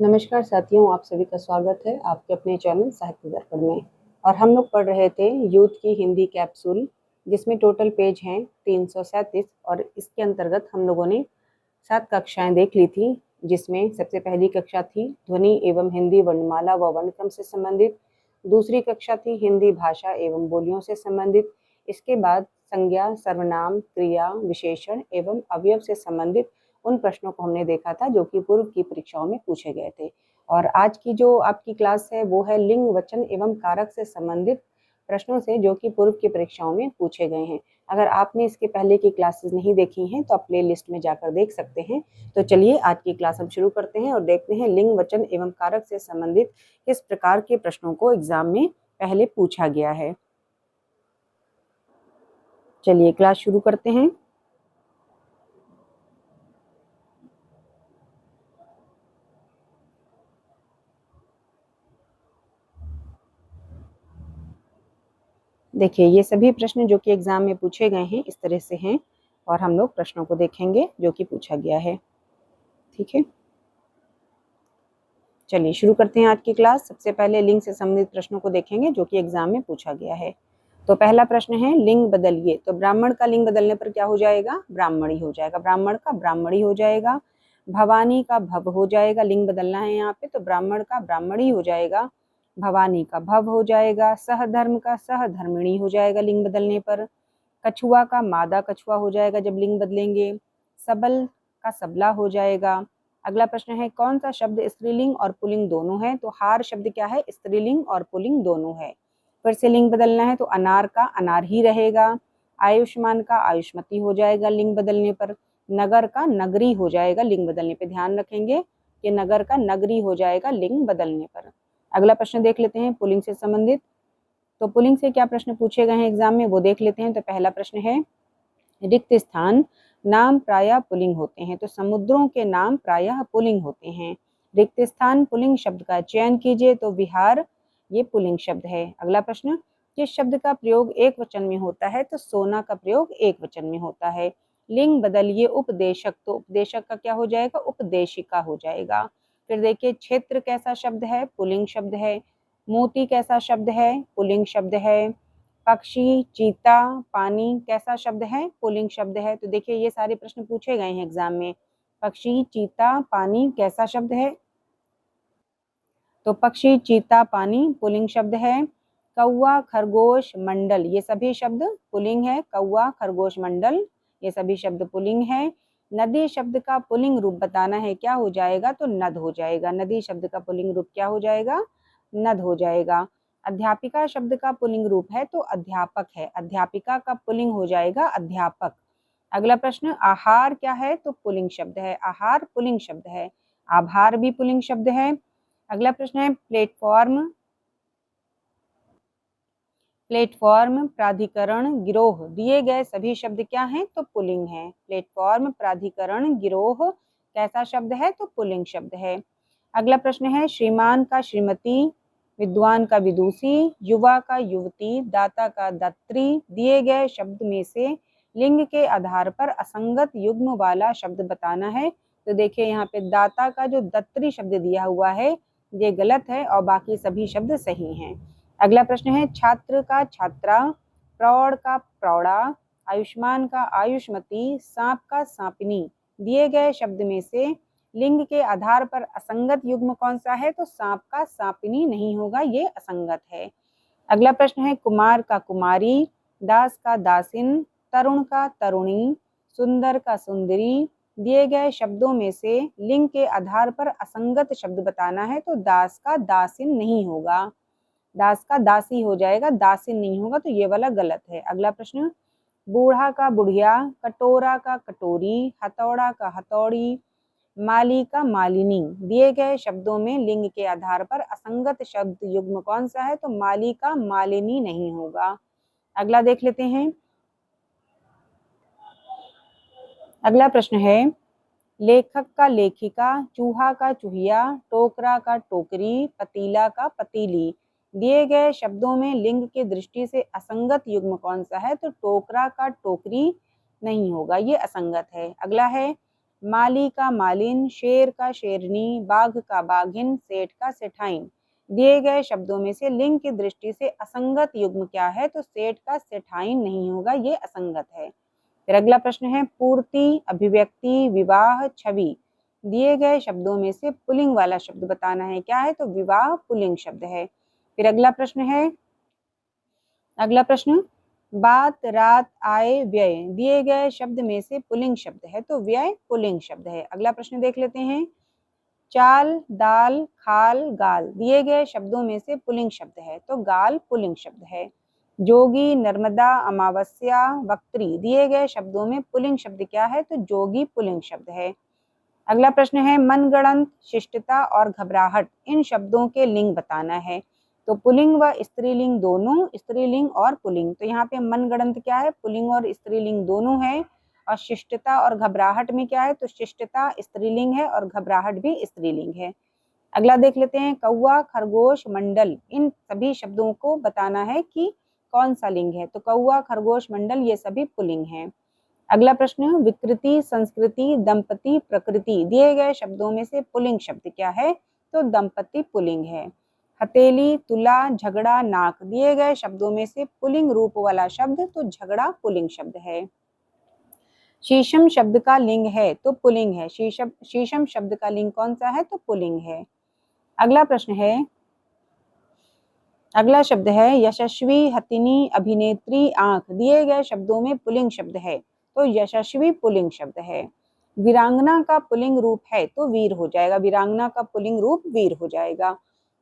नमस्कार साथियों, आप सभी का स्वागत है आपके अपने चैनल साहित्य दर्पण में। और हम लोग पढ़ रहे थे यूथ की हिंदी कैप्सूल, जिसमें टोटल पेज हैं 337 और इसके अंतर्गत हम लोगों ने 7 कक्षाएं देख ली थी, जिसमें सबसे पहली कक्षा थी ध्वनि एवं हिंदी वर्णमाला व वर्णक्रम से संबंधित। दूसरी कक्षा थी हिंदी भाषा एवं बोलियों से संबंधित। इसके बाद संज्ञा, सर्वनाम, क्रिया, विशेषण एवं अवयव से संबंधित उन प्रश्नों को हमने देखा था जो कि पूर्व की परीक्षाओं में पूछे गए थे। और आज की जो आपकी क्लास है वो है लिंग, वचन एवं कारक से संबंधित प्रश्नों से, जो कि पूर्व की परीक्षाओं में पूछे गए हैं। अगर आपने इसके पहले की क्लासेस नहीं देखी हैं तो आप प्ले लिस्ट में जाकर देख सकते हैं। तो चलिए आज की क्लास हम शुरू करते हैं और देखते हैं लिंग, वचन एवं कारक से संबंधित किस प्रकार के प्रश्नों को एग्जाम में पहले पूछा गया है। चलिए क्लास शुरू करते हैं। देखिए, ये सभी प्रश्न जो कि एग्जाम में पूछे गए हैं इस तरह से हैं और हम लोग प्रश्नों को देखेंगे जो कि पूछा गया है। ठीक है, चलिए शुरू करते हैं आज की क्लास। सबसे पहले लिंग से संबंधित प्रश्नों को देखेंगे जो कि एग्जाम में पूछा गया है। तो पहला प्रश्न है लिंग बदलिए। तो ब्राह्मण का लिंग बदलने पर क्या हो जाएगा? ब्राह्मणी हो जाएगा। ब्राह्मण का ब्राह्मणी हो जाएगा। भवानी का भव हो जाएगा। लिंग बदलना है यहाँ पे, तो ब्राह्मण का ब्राह्मणी हो जाएगा, भवानी का भव हो जाएगा। सहधर्म का सहधर्मिणी हो जाएगा लिंग बदलने पर। कछुआ का मादा कछुआ हो जाएगा जब लिंग बदलेंगे। सबल का सबला हो जाएगा। अगला प्रश्न है कौन सा शब्द स्त्रीलिंग और पुल्लिंग दोनों है? तो हार शब्द क्या है? स्त्रीलिंग और पुल्लिंग दोनों है। फिर से लिंग बदलना है तो अनार का अनार ही रहेगा। आयुष्मान का आयुष्मती हो जाएगा लिंग बदलने पर। नगर का नगरी हो जाएगा लिंग बदलने पर। ध्यान रखेंगे कि नगर का नगरी हो जाएगा लिंग बदलने पर। अगला प्रश्न देख लेते हैं पुल्लिंग से संबंधित। तो पुल्लिंग से क्या प्रश्न पूछे गए हैं एग्जाम में वो देख लेते हैं। तो पहला प्रश्न है रिक्त स्थान नाम प्रायः पुल्लिंग होते हैं। तो समुद्रों के नाम प्रायः पुल्लिंग होते हैं। रिक्त स्थान पुल्लिंग शब्द का चयन कीजिए। तो विहार ये पुल्लिंग शब्द है। अगला प्रश्न किस शब्द का प्रयोग एक वचन में होता है? तो सोना का प्रयोग एक वचन में होता है। लिंग बदलिए उपदेशक। तो उपदेशक का क्या हो जाएगा? उपदेशिका हो जाएगा। फिर देखिए क्षेत्र कैसा शब्द है? पुल्लिंग शब्द है। मोती कैसा शब्द है? पुल्लिंग शब्द है। पक्षी, चीता, पानी कैसा शब्द है? पुल्लिंग शब्द है। तो देखिए ये सारे प्रश्न पूछे गए हैं एग्जाम में। पक्षी, चीता, पानी कैसा शब्द है? तो पक्षी, चीता, पानी पुल्लिंग शब्द है। कौवा, खरगोश, मंडल ये सभी शब्द पुल्लिंग है। कौवा, खरगोश, मंडल ये सभी शब्द पुल्लिंग है। नदी शब्द का पुल्लिंग रूप बताना है, क्या हो जाएगा? तो नद हो जाएगा। नदी शब्द का पुल्लिंग रूप क्या हो जाएगा? नद हो जाएगा। अध्यापिका शब्द का पुल्लिंग रूप है तो अध्यापक है। अध्यापिका का पुल्लिंग हो जाएगा अध्यापक। अगला प्रश्न आहार क्या है? तो पुल्लिंग शब्द है। आहार पुल्लिंग शब्द है। आभार भी पुल्लिंग शब्द है। अगला प्रश्न है प्लेटफॉर्म। प्लेटफॉर्म, प्राधिकरण, गिरोह दिए गए सभी शब्द क्या हैं? तो पुल्लिंग है। प्लेटफॉर्म, प्राधिकरण, गिरोह कैसा शब्द है? तो पुल्लिंग शब्द है। अगला प्रश्न है श्रीमान का श्रीमती, विद्वान का विदुषी, युवा का युवती, दाता का दात्री दिए गए शब्द में से लिंग के आधार पर असंगत युग्म वाला शब्द बताना है। तो देखिए यहाँ पे दाता का जो दत्री शब्द दिया हुआ है ये गलत है और बाकी सभी शब्द सही हैं। अगला प्रश्न है छात्र का छात्रा, प्रौढ़ का प्रौढ़ा, आयुष्मान का आयुष्मती, सांप का सांपिनी दिए गए शब्द में से लिंग के आधार पर असंगत युग्म कौन सा है? तो सांप का सांपिनी नहीं होगा, ये असंगत है। अगला प्रश्न है कुमार का कुमारी, दास का दासिन, तरुण का तरुणी, सुंदर का सुंदरी दिए गए शब्दों में से लिंग के आधार पर असंगत शब्द बताना है। तो दास का दासिन नहीं होगा, दास का दासी हो जाएगा, दासिन नहीं होगा, तो ये वाला गलत है। अगला प्रश्न बूढ़ा का बुढ़िया, कटोरा का कटोरी, हथौड़ा का हथौड़ी, माली का मालिनी दिए गए शब्दों में लिंग के आधार पर असंगत शब्द युग्म कौन सा है? तो माली का मालिनी नहीं होगा। अगला देख लेते हैं। अगला प्रश्न है लेखक का लेखिका, चूहा का चूहिया, टोकरा का टोकरी, पतीला का पतीली दिए गए शब्दों में लिंग के दृष्टि से असंगत युग्म कौन सा है? तो टोकरा का टोकरी नहीं होगा, ये असंगत है। अगला है माली का मालिन, शेर का शेरनी, बाघ का बाघिन, सेठ का सेठाइन। दिए गए शब्दों में से लिंग की दृष्टि से असंगत युग्म क्या है? तो सेठ का सेठाइन नहीं होगा, ये असंगत है। फिर अगला प्रश्न है पूर्ति, अभिव्यक्ति, विवाह, छवि। दिए गए शब्दों में से पुल्लिंग वाला शब्द बताना है, क्या है? तो विवाह पुल्लिंग शब्द है। फिर अगला प्रश्न बात, रात, आय, व्यय। दिए गए शब्द में से पुल्लिंग शब्द है, तो व्यय पुल्लिंग शब्द है। अगला प्रश्न देख लेते हैं चाल, दाल, खाल, गाल। दिए गए शब्दों में से पुल्लिंग शब्द है, तो गाल पुल्लिंग शब्द है। जोगी, नर्मदा, अमावस्या, वक्त्री। दिए गए शब्दों में पुल्लिंग शब्द क्या है? तो जोगी पुल्लिंग शब्द है। अगला प्रश्न है मनगढ़ंत, शिष्टता और घबराहट। इन शब्दों के लिंग बताना है। तो पुल्लिंग व स्त्रीलिंग दोनों, स्त्रीलिंग और पुल्लिंग। तो यहाँ पे मनगढ़ंत क्या है? पुल्लिंग और स्त्रीलिंग दोनों है। और शिष्टता और घबराहट में क्या है? तो शिष्टता स्त्रीलिंग है और घबराहट भी स्त्रीलिंग है। अगला देख लेते हैं कौवा, खरगोश, मंडल। इन सभी शब्दों को बताना है कि कौन सा लिंग है। तो कौवा, खरगोश, मंडल ये सभी पुल्लिंग हैं। अगला प्रश्न विकृति, संस्कृति, दंपति, प्रकृति। दिए गए शब्दों में से पुल्लिंग शब्द क्या है? तो दंपति पुल्लिंग है। हथेली, तुला, झगड़ा, नाक। दिए गए शब्दों में से पुल्लिंग रूप वाला शब्द तो झगड़ा पुल्लिंग शब्द है। शीशम शब्द का लिंग है तो पुल्लिंग है। शीशम शब्द का लिंग कौन सा है? तो पुल्लिंग है। अगला शब्द है यशस्वी, हथिनी, अभिनेत्री, आंख। दिए गए शब्दों में पुल्लिंग शब्द है, तो यशस्वी पुल्लिंग शब्द है। वीरांगना का पुल्लिंग रूप है तो वीर हो जाएगा। वीरांगना का पुल्लिंग रूप वीर हो जाएगा।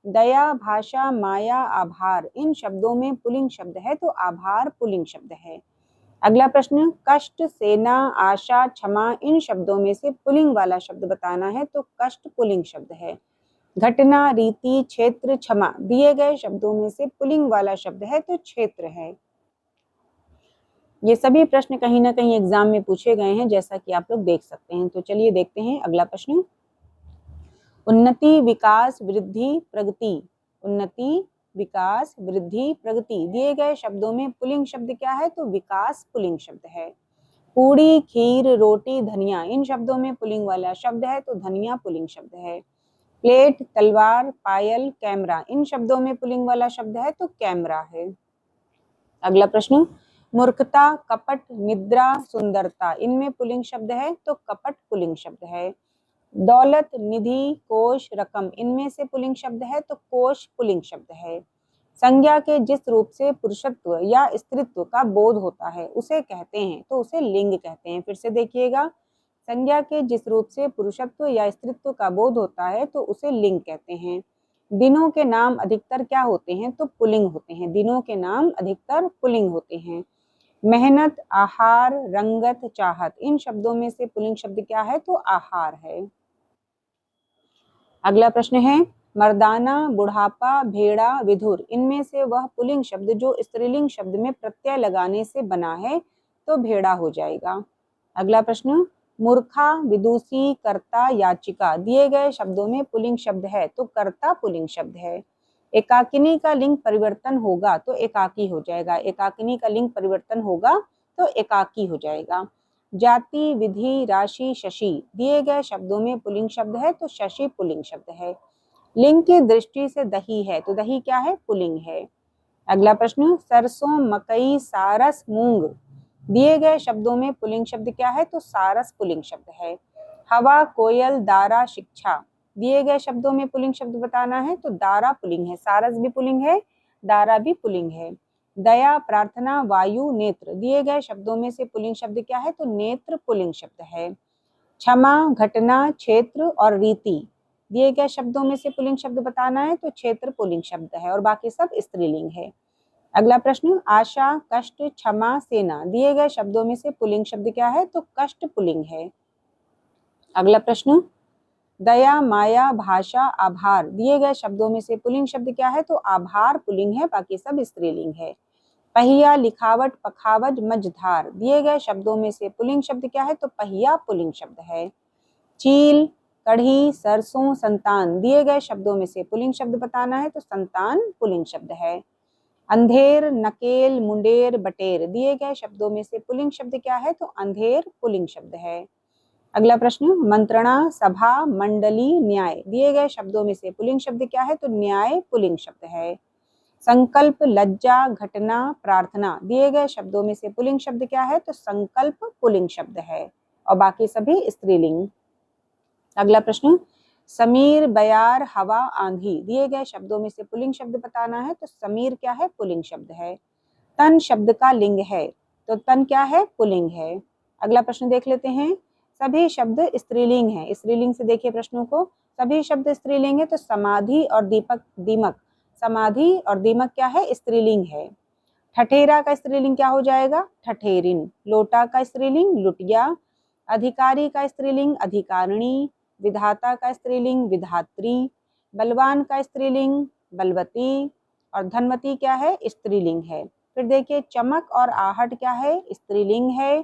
दया, भाषा, माया, आभार। इन शब्दों में पुल्लिंग शब्द है तो आभार पुल्लिंग शब्द है। अगला प्रश्न कष्ट, सेना, आशा, क्षमा। इन शब्दों में से पुल्लिंग वाला शब्द बताना है, तो कष्ट पुल्लिंग शब्द है। घटना, रीति, क्षेत्र, क्षमा। दिए गए शब्दों में से पुल्लिंग वाला शब्द है तो क्षेत्र है। ये सभी प्रश्न कहीं ना कहीं एग्जाम में पूछे गए हैं, जैसा कि आप लोग देख सकते हैं। तो चलिए देखते हैं अगला प्रश्न। उन्नति, विकास, वृद्धि, प्रगति। उन्नति, विकास, वृद्धि, प्रगति। दिए गए शब्दों में पुल्लिंग शब्द क्या है? तो विकास पुल्लिंग शब्द है। पूड़ी, खीर, रोटी, धनिया। इन शब्दों में पुल्लिंग वाला शब्द है तो धनिया पुल्लिंग शब्द है। प्लेट, तलवार, पायल, कैमरा। इन शब्दों में पुल्लिंग वाला शब्द है तो कैमरा है। अगला प्रश्न मूर्खता, कपट, निद्रा, सुंदरता। इनमें पुल्लिंग शब्द है तो कपट पुल्लिंग शब्द है। दौलत, निधि, कोश, रकम। इनमें से पुल्लिंग शब्द है तो कोश पुल्लिंग शब्द है। संज्ञा के जिस रूप से पुरुषत्व या स्त्रीत्व का बोध होता है उसे कहते हैं, तो उसे लिंग कहते हैं। फिर से देखिएगा, संज्ञा के जिस रूप से पुरुषत्व या स्त्रीत्व का बोध होता है तो उसे लिंग कहते हैं। दिनों के नाम अधिकतर क्या होते हैं? तो पुल्लिंग होते हैं। दिनों के नाम अधिकतर पुल्लिंग होते हैं। मेहनत, आहार, रंगत, चाहत। इन शब्दों में से पुल्लिंग शब्द क्या है? तो आहार है। अगला प्रश्न है मर्दाना, बुढ़ापा, भेड़ा, विधुर। इनमें से वह पुल्लिंग शब्द जो स्त्रीलिंग शब्द में प्रत्यय लगाने से बना है तो भेड़ा हो जाएगा। अगला प्रश्न मूर्खा, विदुषी, कर्ता, याचिका। दिए गए शब्दों में पुल्लिंग शब्द है तो कर्ता पुल्लिंग शब्द है। एकाकिनी का लिंग परिवर्तन होगा तो एकाकी हो जाएगा। एकाकिनी का लिंग परिवर्तन होगा तो एकाकी हो जाएगा। जाति, विधि, राशि, शशि। दिए गए शब्दों में पुल्लिंग शब्द है तो शशि पुल्लिंग शब्द है। लिंग की दृष्टि से दही है तो दही क्या है? पुल्लिंग है। अगला प्रश्न सरसों, मकई, सारस, मूंग। दिए गए शब्दों में पुल्लिंग शब्द क्या है? तो सारस पुल्लिंग शब्द है। हवा, कोयल, दारा, शिक्षा। दिए गए शब्दों में पुल्लिंग शब्द बताना है तो दारा पुल्लिंग है। सारस भी पुल्लिंग है, दारा भी पुल्लिंग है। दया, प्रार्थना, वायु, नेत्र। दिए गए शब्दों में से पुल्लिंग शब्द क्या है? तो नेत्र पुल्लिंग शब्द है। क्षमा, घटना, क्षेत्र और रीति। दिए गए शब्दों में से पुल्लिंग शब्द बताना है तो क्षेत्र पुल्लिंग शब्द है और बाकी सब स्त्रीलिंग है। अगला प्रश्न आशा, कष्ट, क्षमा, सेना। दिए गए शब्दों में से पुल्लिंग शब्द क्या है? तो कष्ट पुल्लिंग है। अगला प्रश्न दया, माया, भाषा, आभार। दिए गए शब्दों में से पुल्लिंग शब्द क्या है? तो आभार पुल्लिंग है, बाकी सब स्त्रीलिंग है। पहिया, लिखावट, पखावज, मझधार। दिए गए शब्दों में से पुल्लिंग शब्द क्या है? तो पहिया पुल्लिंग शब्द है। चील, कढ़ी, सरसों, संतान। दिए गए शब्दों में से पुल्लिंग शब्द बताना है तो संतान पुल्लिंग शब्द है। अंधेर, नकेल, मुंडेर, बटेर। दिए गए शब्दों में से पुल्लिंग शब्द क्या है? तो अंधेर पुल्लिंग शब्द है। अगला प्रश्न, मंत्रणा, सभा, मंडली, न्याय दिए गए शब्दों में से पुल्लिंग शब्द क्या है? तो न्याय पुल्लिंग शब्द है। संकल्प, लज्जा, घटना, प्रार्थना दिए गए शब्दों में से पुल्लिंग शब्द क्या है? तो संकल्प पुल्लिंग शब्द है और बाकी सभी स्त्रीलिंग। अगला प्रश्न, समीर, बयार, हवा, आंधी दिए गए शब्दों में से पुल्लिंग शब्द बताना है। तो समीर क्या है? पुल्लिंग शब्द है। तन शब्द का लिंग है, तो तन क्या है? पुल्लिंग है। अगला प्रश्न देख लेते हैं, सभी शब्द स्त्रीलिंग है। स्त्रीलिंग से देखिए प्रश्नों को, सभी शब्द स्त्रीलिंग है तो समाधि और दीपक, दीमक, समाधि और दीमक क्या है? स्त्रीलिंग है। ठठेरा का स्त्रीलिंग क्या हो जाएगा? ठठेरिन। लोटा का स्त्रीलिंग लुटिया। अधिकारी का स्त्रीलिंग अधिकारिणी। विधाता का स्त्रीलिंग विधात्री। बलवान का स्त्रीलिंग बलवती और धनवती क्या है? स्त्रीलिंग है। फिर देखिए, चमक और आहट क्या है? स्त्रीलिंग है।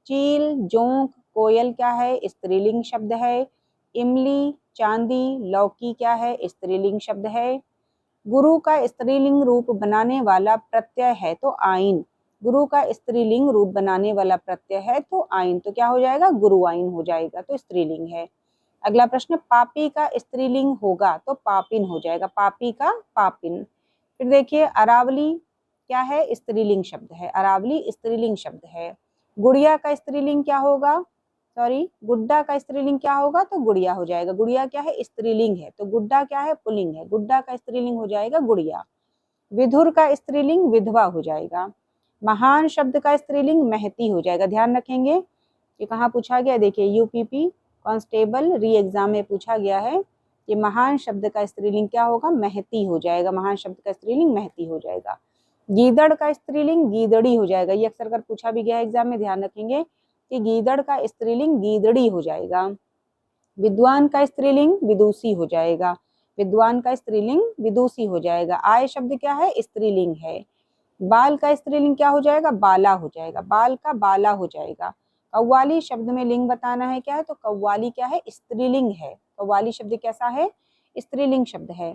चील, जोंक, कोयल क्या है? स्त्रीलिंग शब्द है। इमली, चांदी, लौकी क्या है? स्त्रीलिंग शब्द है। गुरु का स्त्रीलिंग रूप बनाने वाला प्रत्यय है तो आइन। गुरु का स्त्रीलिंग रूप बनाने वाला प्रत्यय है तो आइन, तो क्या हो जाएगा? गुरुआइन हो जाएगा, तो स्त्रीलिंग है। अगला प्रश्न, पापी का स्त्रीलिंग होगा तो पापिन हो जाएगा, पापी का पापिन। फिर देखिए, अरावली क्या है? स्त्रीलिंग शब्द है, अरावली स्त्रीलिंग शब्द है। गुड़िया का स्त्रीलिंग क्या होगा? सॉरी, गुड्डा का स्त्रीलिंग क्या होगा? तो गुड़िया हो जाएगा। गुड़िया क्या है? स्त्रीलिंग है, तो गुड्डा क्या है? पुल्लिंग है, गुड्डा का स्त्रीलिंग हो जाएगा गुड़िया। विधुर का स्त्रीलिंग विधवा हो जाएगा। महान शब्द का स्त्रीलिंग महती हो जाएगा। ध्यान रखेंगे, ये कहाँ पूछा गया? देखिए, यूपीपी कांस्टेबल री एग्जाम में पूछा गया है कि महान शब्द का स्त्रीलिंग क्या होगा? महती हो जाएगा। महान शब्द का स्त्रीलिंग महती हो जाएगा। गीदड़ का स्त्रीलिंग गीदड़ी हो जाएगा। ये अक्सर कर पूछा भी गया है एग्जाम में, ध्यान रखेंगे कि गीदड़ का स्त्रीलिंग गीदड़ी हो जाएगा। विद्वान का स्त्रीलिंग विदुषी हो जाएगा। विद्वान का स्त्रीलिंग विदुषी हो जाएगा। आय शब्द क्या है? स्त्रीलिंग है। बाल का स्त्रीलिंग क्या हो जाएगा? बाला हो जाएगा। बाल का बाला हो जाएगा। कव्वाली शब्द में लिंग बताना है क्या है? तो कव्वाली क्या है? स्त्रीलिंग है। कव्वाली शब्द कैसा है? स्त्रीलिंग शब्द है।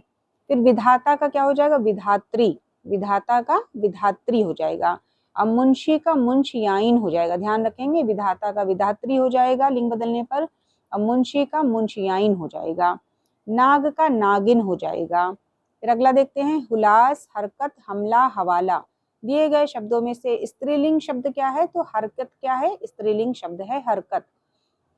फिर विधाता का क्या हो जाएगा? विधात्री। विधाता का विधात्री हो जाएगा। अब मुंशी का मुंशियाइन हो जाएगा। ध्यान रखेंगे, विधाता का विधात्री हो जाएगा लिंग बदलने पर, अब मुंशी का मुंशियाइन हो जाएगा। नाग का नागिन हो जाएगा। फिर अगला देखते हैं, हुलास, हरकत, हमला, हवाला दिए गए शब्दों में से स्त्रीलिंग शब्द क्या है? तो हरकत क्या है? स्त्रीलिंग शब्द है हरकत।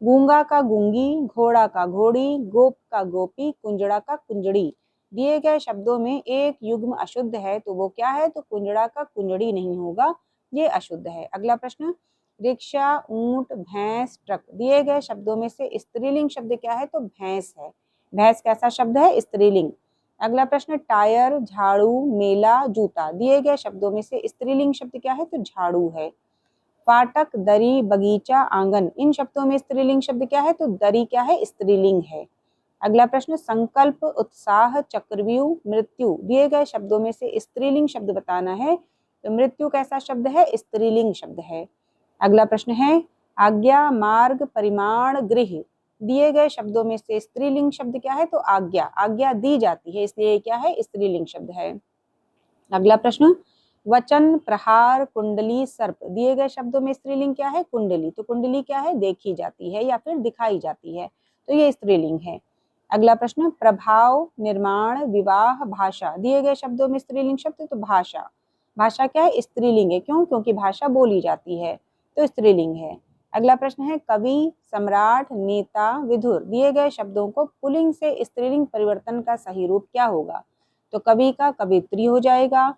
गूंगा का गूंगी, घोड़ा का घोड़ी, गोप का गोपी, कुंजड़ा का कुंजड़ी दिए गए शब्दों में एक युग्म अशुद्ध है तो वो क्या है? तो कुंजड़ा का कुंजड़ी नहीं होगा, ये अशुद्ध है। अगला प्रश्न, रिक्शा, ऊंट, भैंस, ट्रक दिए गए शब्दों में से स्त्रीलिंग शब्द क्या है? तो भैंस है। भैंस कैसा शब्द है? स्त्रीलिंग। अगला प्रश्न, टायर, झाड़ू, मेला, जूता दिए गए शब्दों में से स्त्रीलिंग शब्द क्या है? तो झाड़ू है। फाटक, दरी, बगीचा, आंगन इन शब्दों में स्त्रीलिंग शब्द क्या है? तो दरी क्या है? स्त्रीलिंग है। अगला प्रश्न, संकल्प, उत्साह, चक्रव्यूह, मृत्यु दिए गए शब्दों में से स्त्रीलिंग शब्द बताना है। तो मृत्यु कैसा शब्द है? स्त्रीलिंग शब्द है। अगला प्रश्न है, आज्ञा, मार्ग, परिमाण, गृह दिए गए शब्दों में से स्त्रीलिंग शब्द क्या है? तो आज्ञा। आज्ञा दी जाती है इसलिए क्या है? स्त्रीलिंग शब्द है। अगला प्रश्न, वचन, प्रहार, कुंडली, सर्प दिए गए शब्दों में स्त्रीलिंग क्या है? कुंडली। तो कुंडली क्या है? देखी जाती है या फिर दिखाई जाती है, तो ये स्त्रीलिंग है। अगला प्रश्न, प्रभाव, निर्माण, विवाह, भाषा दिए गए शब्दों में स्त्रीलिंग शब्द तो भाषा। भाषा क्या है? स्त्रीलिंग है। क्यों? क्योंकि भाषा बोली जाती है, तो स्त्रीलिंग है। अगला प्रश्न है, कवि, सम्राट, नेता, विधुर दिए गए शब्दों को पुल्लिंग से स्त्रीलिंग परिवर्तन का सही रूप क्या होगा? तो कवि का कवित्री हो जाएगा,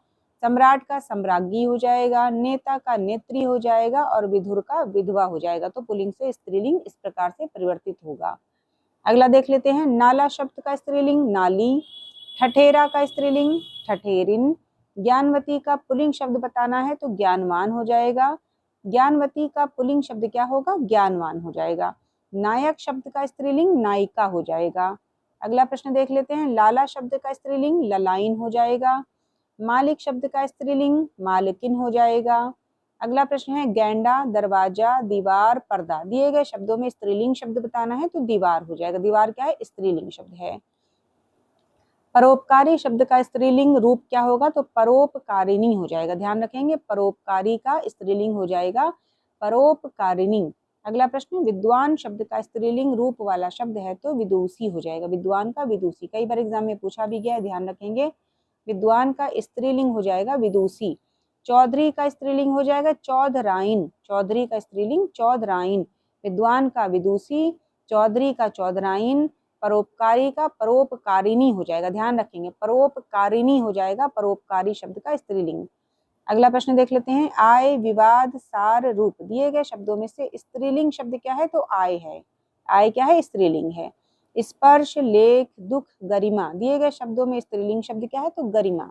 सम्राट का सम्राज्ञी हो जाएगा, नेता का नेत्री हो जाएगा और विधुर का विधवा हो जाएगा। तो पुल्लिंग से स्त्रीलिंग इस प्रकार से परिवर्तित होगा। अगला देख लेते हैं, नाला शब्द का स्त्रीलिंग नाली, ठठेरा का स्त्रीलिंग ठठेरिन, ज्ञानवती का पुल्लिंग शब्द बताना है तो ज्ञानवान हो जाएगा। ज्ञानवती का पुल्लिंग शब्द क्या होगा? ज्ञानवान हो जाएगा। नायक शब्द का स्त्रीलिंग नायिका हो जाएगा। अगला प्रश्न देख लेते हैं, लाला शब्द का स्त्रीलिंग ललाइन हो जाएगा। मालिक शब्द का स्त्रीलिंग मालकिन हो जाएगा। अगला प्रश्न है, गैंडा, दरवाजा, दीवार, पर्दा दिए गए शब्दों में स्त्रीलिंग शब्द बताना है तो दीवार हो जाएगा। दीवार क्या है? स्त्रीलिंग शब्द है। परोपकारी शब्द का स्त्रीलिंग रूप क्या होगा? तो परोपकारिणी हो जाएगा। ध्यान रखेंगे, परोपकारी का स्त्रीलिंग हो जाएगा परोपकारिणी। अगला प्रश्न, विद्वान शब्द का स्त्रीलिंग रूप वाला शब्द है तो विदुषी हो जाएगा। विद्वान का विदुषी, कई बार एग्जाम में पूछा भी गया है, ध्यान रखेंगे। विद्वान का स्त्रीलिंग हो जाएगा विदुषी। चौधरी का स्त्रीलिंग हो जाएगा चौधराइन। चौधरी का स्त्रीलिंग चौधराइन। विद्वान का विदुषी, चौधरी का चौधराइन, परोपकारी का परोपकारिणी हो जाएगा। ध्यान रखेंगे, परोपकारिणी हो जाएगा परोपकारी शब्द का स्त्रीलिंग। अगला प्रश्न देख लेते हैं, आय विवाद सार रूप दिए गए शब्दों में से स्त्रीलिंग शब्द क्या है? तो आय है। आय क्या है? स्त्रीलिंग है। स्पर्श, लेख, दुख, गरिमा दिए गए शब्दों में स्त्रीलिंग शब्द क्या है? तो गरिमा।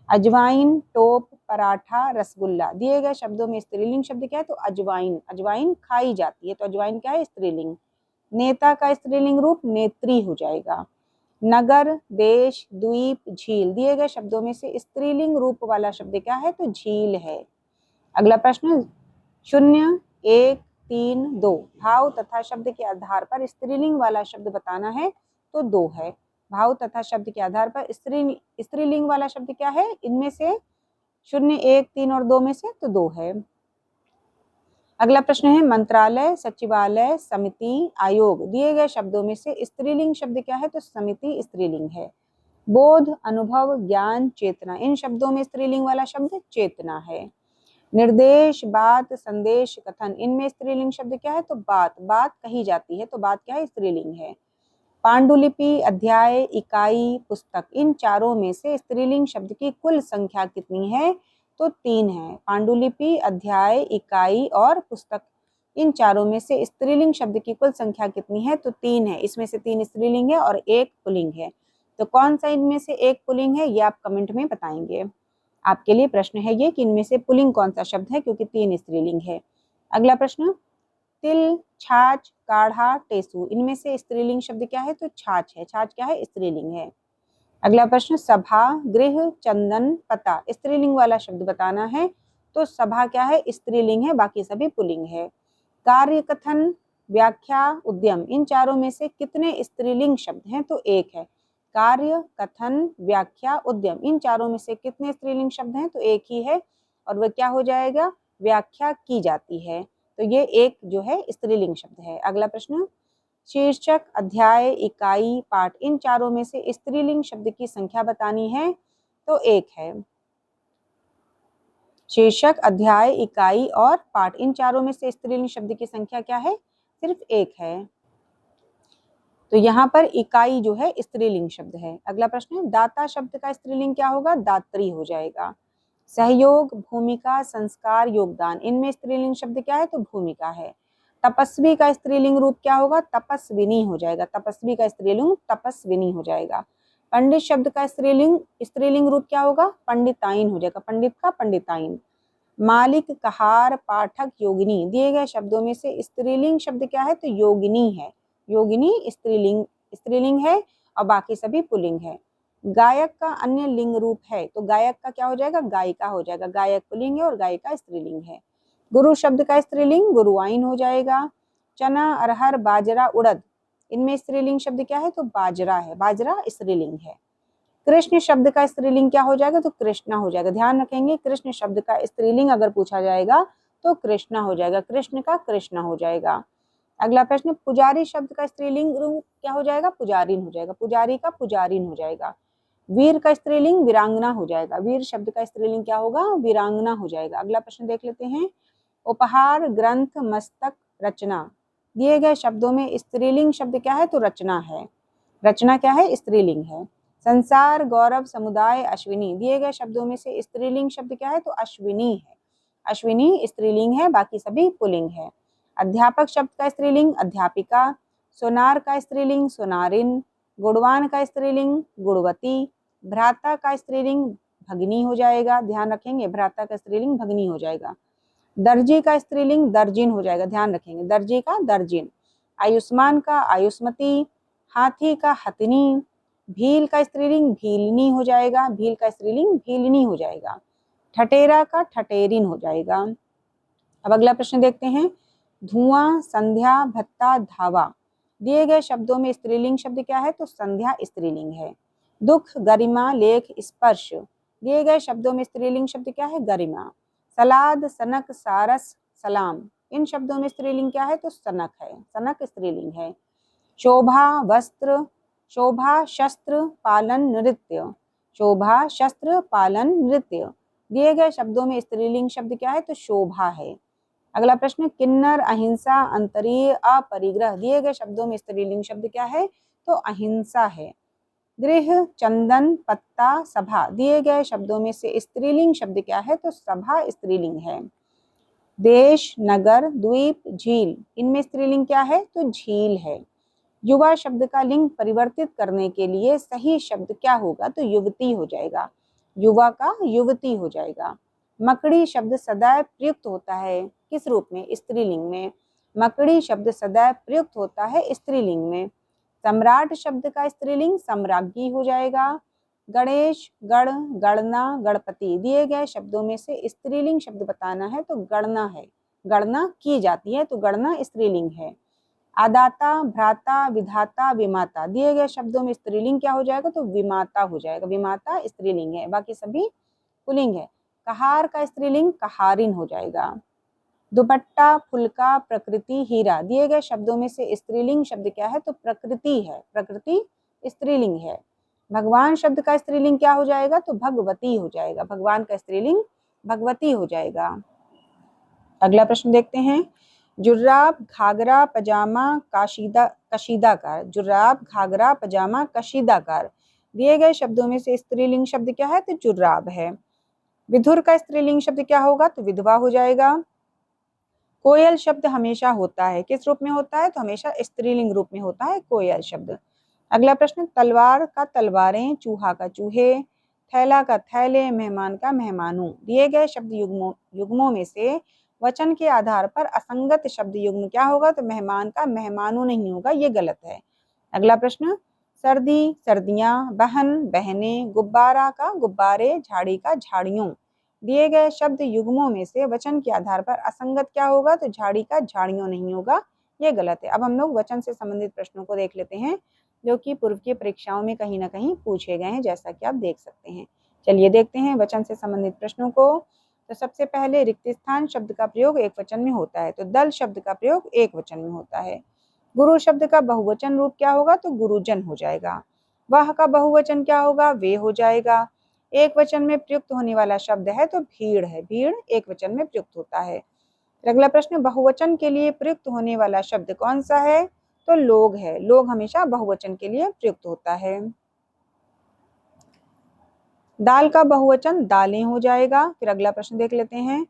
अजवाइन, टोप, पराठा, रसगुल्ला दिए गए शब्दों में स्त्रीलिंग शब्द क्या है? तो अजवाइन। अजवाइन खाई जाती है तो अजवाइन क्या है? स्त्रीलिंग। नेता का स्त्रीलिंग रूप नेत्री हो जाएगा। नगर, देश, द्वीप, झील दिए गए शब्दों में से स्त्रीलिंग रूप वाला शब्द क्या है? तो झील है। अगला प्रश्न, 0, 1, 3, 2 भाव तथा शब्द के आधार पर स्त्रीलिंग वाला शब्द बताना है तो 2 है। भाव तथा शब्द के आधार पर स्त्रीलिंग वाला शब्द क्या है? इनमें से 0, 1, 3 और 2 में से तो 2 है। अगला प्रश्न है, मंत्रालय, सचिवालय, समिति, आयोग दिए गए शब्दों में से स्त्रीलिंग शब्द क्या है? तो समिति स्त्रीलिंग है। बोध, अनुभव, ज्ञान, चेतना इन शब्दों में स्त्रीलिंग वाला शब्द चेतना है। निर्देश, बात, संदेश, कथन इनमें स्त्रीलिंग शब्द क्या है? तो बात। बात कही जाती है तो बात क्या है? स्त्रीलिंग है। पांडुलिपि, अध्याय, इकाई, पुस्तक इन चारों में से स्त्रीलिंग शब्द की कुल संख्या कितनी है? तो 3 है। पांडुलिपि, अध्याय, इकाई और पुस्तक इन चारों में से स्त्रीलिंग शब्द की कुल संख्या कितनी है? तो 3 है। इसमें से 3 स्त्रीलिंग है और 1 पुल्लिंग है। तो कौन सा इनमें से 1 पुल्लिंग है? ये आप कमेंट में बताएंगे। आपके लिए प्रश्न है ये कि इनमें से पुल्लिंग कौन सा शब्द है, क्योंकि 3 स्त्रीलिंग है। अगला प्रश्न, तिल, छाछ, काढ़ा, टेसू इनमें से स्त्रीलिंग शब्द क्या है? तो छाछ है। छाछ क्या है? स्त्रीलिंग है। अगला प्रश्न, सभा, गृह, चंदन, पता स्त्रीलिंग वाला शब्द बताना है तो सभा क्या है? स्त्रीलिंग है, बाकी सभी पुल्लिंग है। कार्य, कथन, व्याख्या, उद्यम इन चारों में से कितने स्त्रीलिंग शब्द हैं? तो 1 है। कार्य, कथन, व्याख्या, उद्यम इन चारों में से कितने स्त्रीलिंग शब्द हैं? तो 1 ही है और वह क्या हो जाएगा? व्याख्या की जाती है। तो ये 1 जो है स्त्रीलिंग शब्द है। अगला प्रश्न, शीर्षक, अध्याय, इकाई, पाठ इन चारों में से स्त्रीलिंग शब्द की संख्या बतानी है तो 1 है। शीर्षक, अध्याय, इकाई और पाठ इन चारों में से स्त्रीलिंग शब्द की संख्या क्या है? सिर्फ 1 है। तो यहाँ पर इकाई जो है स्त्रीलिंग शब्द है। अगला प्रश्न, दाता शब्द का स्त्रीलिंग क्या होगा? दात्री हो जाएगा। सहयोग, भूमिका, संस्कार, योगदान इनमें स्त्रीलिंग शब्द क्या है? तो भूमिका है। तपस्वी का स्त्रीलिंग रूप क्या होगा? तपस्विनी हो जाएगा। तपस्वी का स्त्रीलिंग तपस्विनी हो जाएगा। पंडित शब्द का स्त्रीलिंग रूप क्या होगा? पंडिताइन हो जाएगा। पंडित का पंडिताइन। मालिक, कहार, पाठक, योगिनी दिए गए शब्दों में से स्त्रीलिंग शब्द क्या है? तो योगिनी है। योगिनी स्त्रीलिंग है और बाकी सभी पुल्लिंग है। गायक का अन्य लिंग रूप है तो गायक का क्या हो जाएगा? गायिका हो जाएगा। गायक पुल्लिंग है और गायिका स्त्रीलिंग है। गुरु शब्द का स्त्रीलिंग गुरुआइन हो जाएगा। चना, अरहर, बाजरा, उड़द इनमें स्त्रीलिंग शब्द क्या है? तो बाजरा है। बाजरा स्त्रीलिंग है। कृष्ण शब्द का स्त्रीलिंग क्या हो जाएगा? तो कृष्णा हो जाएगा। ध्यान रखेंगे, कृष्ण शब्द का स्त्रीलिंग अगर पूछा जाएगा तो कृष्णा हो जाएगा। कृष्ण का कृष्णा हो जाएगा। अगला प्रश्न, पुजारी शब्द का स्त्रीलिंग रूप क्या हो जाएगा? पुजारिन हो जाएगा। पुजारी का पुजारिन हो जाएगा। वीर का स्त्रीलिंग वीरांगना हो जाएगा। वीर शब्द का स्त्रीलिंग क्या होगा? वीरांगना हो जाएगा। अगला प्रश्न देख लेते हैं, उपहार, ग्रंथ, मस्तक, रचना दिए गए शब्दों में स्त्रीलिंग शब्द क्या है? तो रचना है। रचना क्या है? स्त्रीलिंग है। संसार, गौरव, समुदाय, अश्विनी दिए गए शब्दों में से स्त्रीलिंग शब्द क्या है? तो अश्विनी है। अश्विनी स्त्रीलिंग है, बाकी सभी पुल्लिंग है। अध्यापक शब्द का स्त्रीलिंग अध्यापिका। सोनार का स्त्रीलिंग सोनारिन। गुणवान का स्त्रीलिंग गुणवती। भ्राता का स्त्रीलिंग भगिनी हो जाएगा। ध्यान रखेंगे, भ्राता का स्त्रीलिंग भगिनी हो जाएगा। दर्जी का स्त्रीलिंग दर्जिन हो जाएगा। ध्यान रखेंगे, दर्जी का दर्जिन। आयुष्मान का आयुष्मती। हाथी का हथिनी। भील का स्त्रीलिंग भीलनी हो जाएगा। भील का स्त्रीलिंग भीलनी हो जाएगा। ठटेरा का ठटेरिन हो जाएगा। अब अगला प्रश्न देखते हैं, धुआं, संध्या, भत्ता, धावा दिए गए शब्दों में स्त्रीलिंग शब्द क्या है? तो संध्या स्त्रीलिंग है। दुख, गरिमा, लेख, स्पर्श दिए गए शब्दों में स्त्रीलिंग शब्द क्या है? गरिमा। सलाद, सनक, सारस, सलाम इन शब्दों में स्त्रीलिंग क्या है? तो सनक है, सनक स्त्रीलिंग है। शोभा वस्त्र, शोभा शस्त्र पालन नृत्य, शोभा शस्त्र पालन नृत्य। दिए गए शब्दों में स्त्रीलिंग शब्द क्या है? तो शोभा है। अगला प्रश्न, किन्नर अहिंसा अंतरीय अपरिग्रह। दिए गए शब्दों में स्त्रीलिंग शब्द क्या है? तो अहिंसा है। गृह चंदन पत्ता सभा। दिए गए शब्दों में से स्त्रीलिंग शब्द क्या है? तो सभा स्त्रीलिंग है। देश नगर द्वीप झील, इनमें स्त्रीलिंग क्या है? तो झील है। युवा शब्द का लिंग परिवर्तित करने के लिए सही शब्द क्या होगा? तो युवती हो जाएगा, युवा का युवती हो जाएगा। मकड़ी शब्द सदैव प्रयुक्त होता है किस रूप में? स्त्रीलिंग में। मकड़ी शब्द सदैव प्रयुक्त होता है स्त्रीलिंग में। सम्राट शब्द का स्त्रीलिंग सम्राज्ञी हो जाएगा। गणेश गण गणना गणपति। दिए गए शब्दों में से स्त्रीलिंग शब्द बताना है तो गणना है, गणना की जाती है तो गणना स्त्रीलिंग है। आदाता भ्राता विधाता विमाता। दिए गए शब्दों में स्त्रीलिंग क्या हो जाएगा? तो विमाता हो जाएगा, विमाता स्त्रीलिंग है, बाकी सभी पुल्लिंग है। कहार का स्त्रीलिंग कहारिन हो जाएगा। दुपट्टा फुलका प्रकृति हीरा। दिए गए शब्दों में से स्त्रीलिंग शब्द क्या है? तो प्रकृति है, प्रकृति स्त्रीलिंग है। भगवान शब्द का स्त्रीलिंग क्या हो जाएगा? तो भगवती हो जाएगा, भगवान का स्त्रीलिंग भगवती हो जाएगा। अगला प्रश्न देखते हैं। जुर्राब घाघरा पजामा कशीदाकार, जुर्राब घाघरा पजामा कशीदाकार। दिए गए शब्दों में से स्त्रीलिंग शब्द क्या है? तो जुर्राब है। विधुर का स्त्रीलिंग शब्द क्या होगा? तो विधवा हो जाएगा। कोयल शब्द हमेशा होता है किस रूप में होता है? तो हमेशा स्त्रीलिंग रूप में होता है कोयल शब्द। अगला प्रश्न, तलवार का तलवारें, चूहा का चूहे, थैला का थैले, मेहमान का मेहमानों। दिए गए शब्द युग्मों में से वचन के आधार पर असंगत शब्द युग्म क्या होगा? तो मेहमान का मेहमानों नहीं होगा, ये गलत है। अगला प्रश्न, सर्दी सर्दियां, बहन बहनें, गुब्बारा का गुब्बारे, झाड़ी का झाड़ियों। दिए गए शब्द युग्मों में से वचन के आधार पर असंगत क्या होगा? तो झाड़ी का झाड़ियों नहीं होगा, ये गलत है। अब हम लोग वचन से संबंधित प्रश्नों को देख लेते हैं जो कि पूर्व की परीक्षाओं में कहीं ना कहीं पूछे गए हैं, जैसा कि आप देख सकते हैं। चलिए देखते हैं वचन से संबंधित प्रश्नों को। तो सबसे पहले, रिक्त स्थान शब्द का प्रयोग एक वचन में होता है, तो दल शब्द का प्रयोग एक वचन में होता है। गुरु शब्द का बहुवचन रूप क्या होगा? तो गुरुजन हो जाएगा। वह का बहुवचन क्या होगा? वे हो जाएगा। एक वचन में प्रयुक्त होने वाला शब्द है तो भीड़ है, भीड़ एक वचन में प्रयुक्त होता है। अगला प्रश्न, बहुवचन के लिए प्रयुक्त होने वाला शब्द कौन सा है? तो लोग है, लोग हमेशा बहुवचन के लिए प्रयुक्त होता है। दाल का बहुवचन दालें हो जाएगा। फिर अगला प्रश्न देख लेते हैं।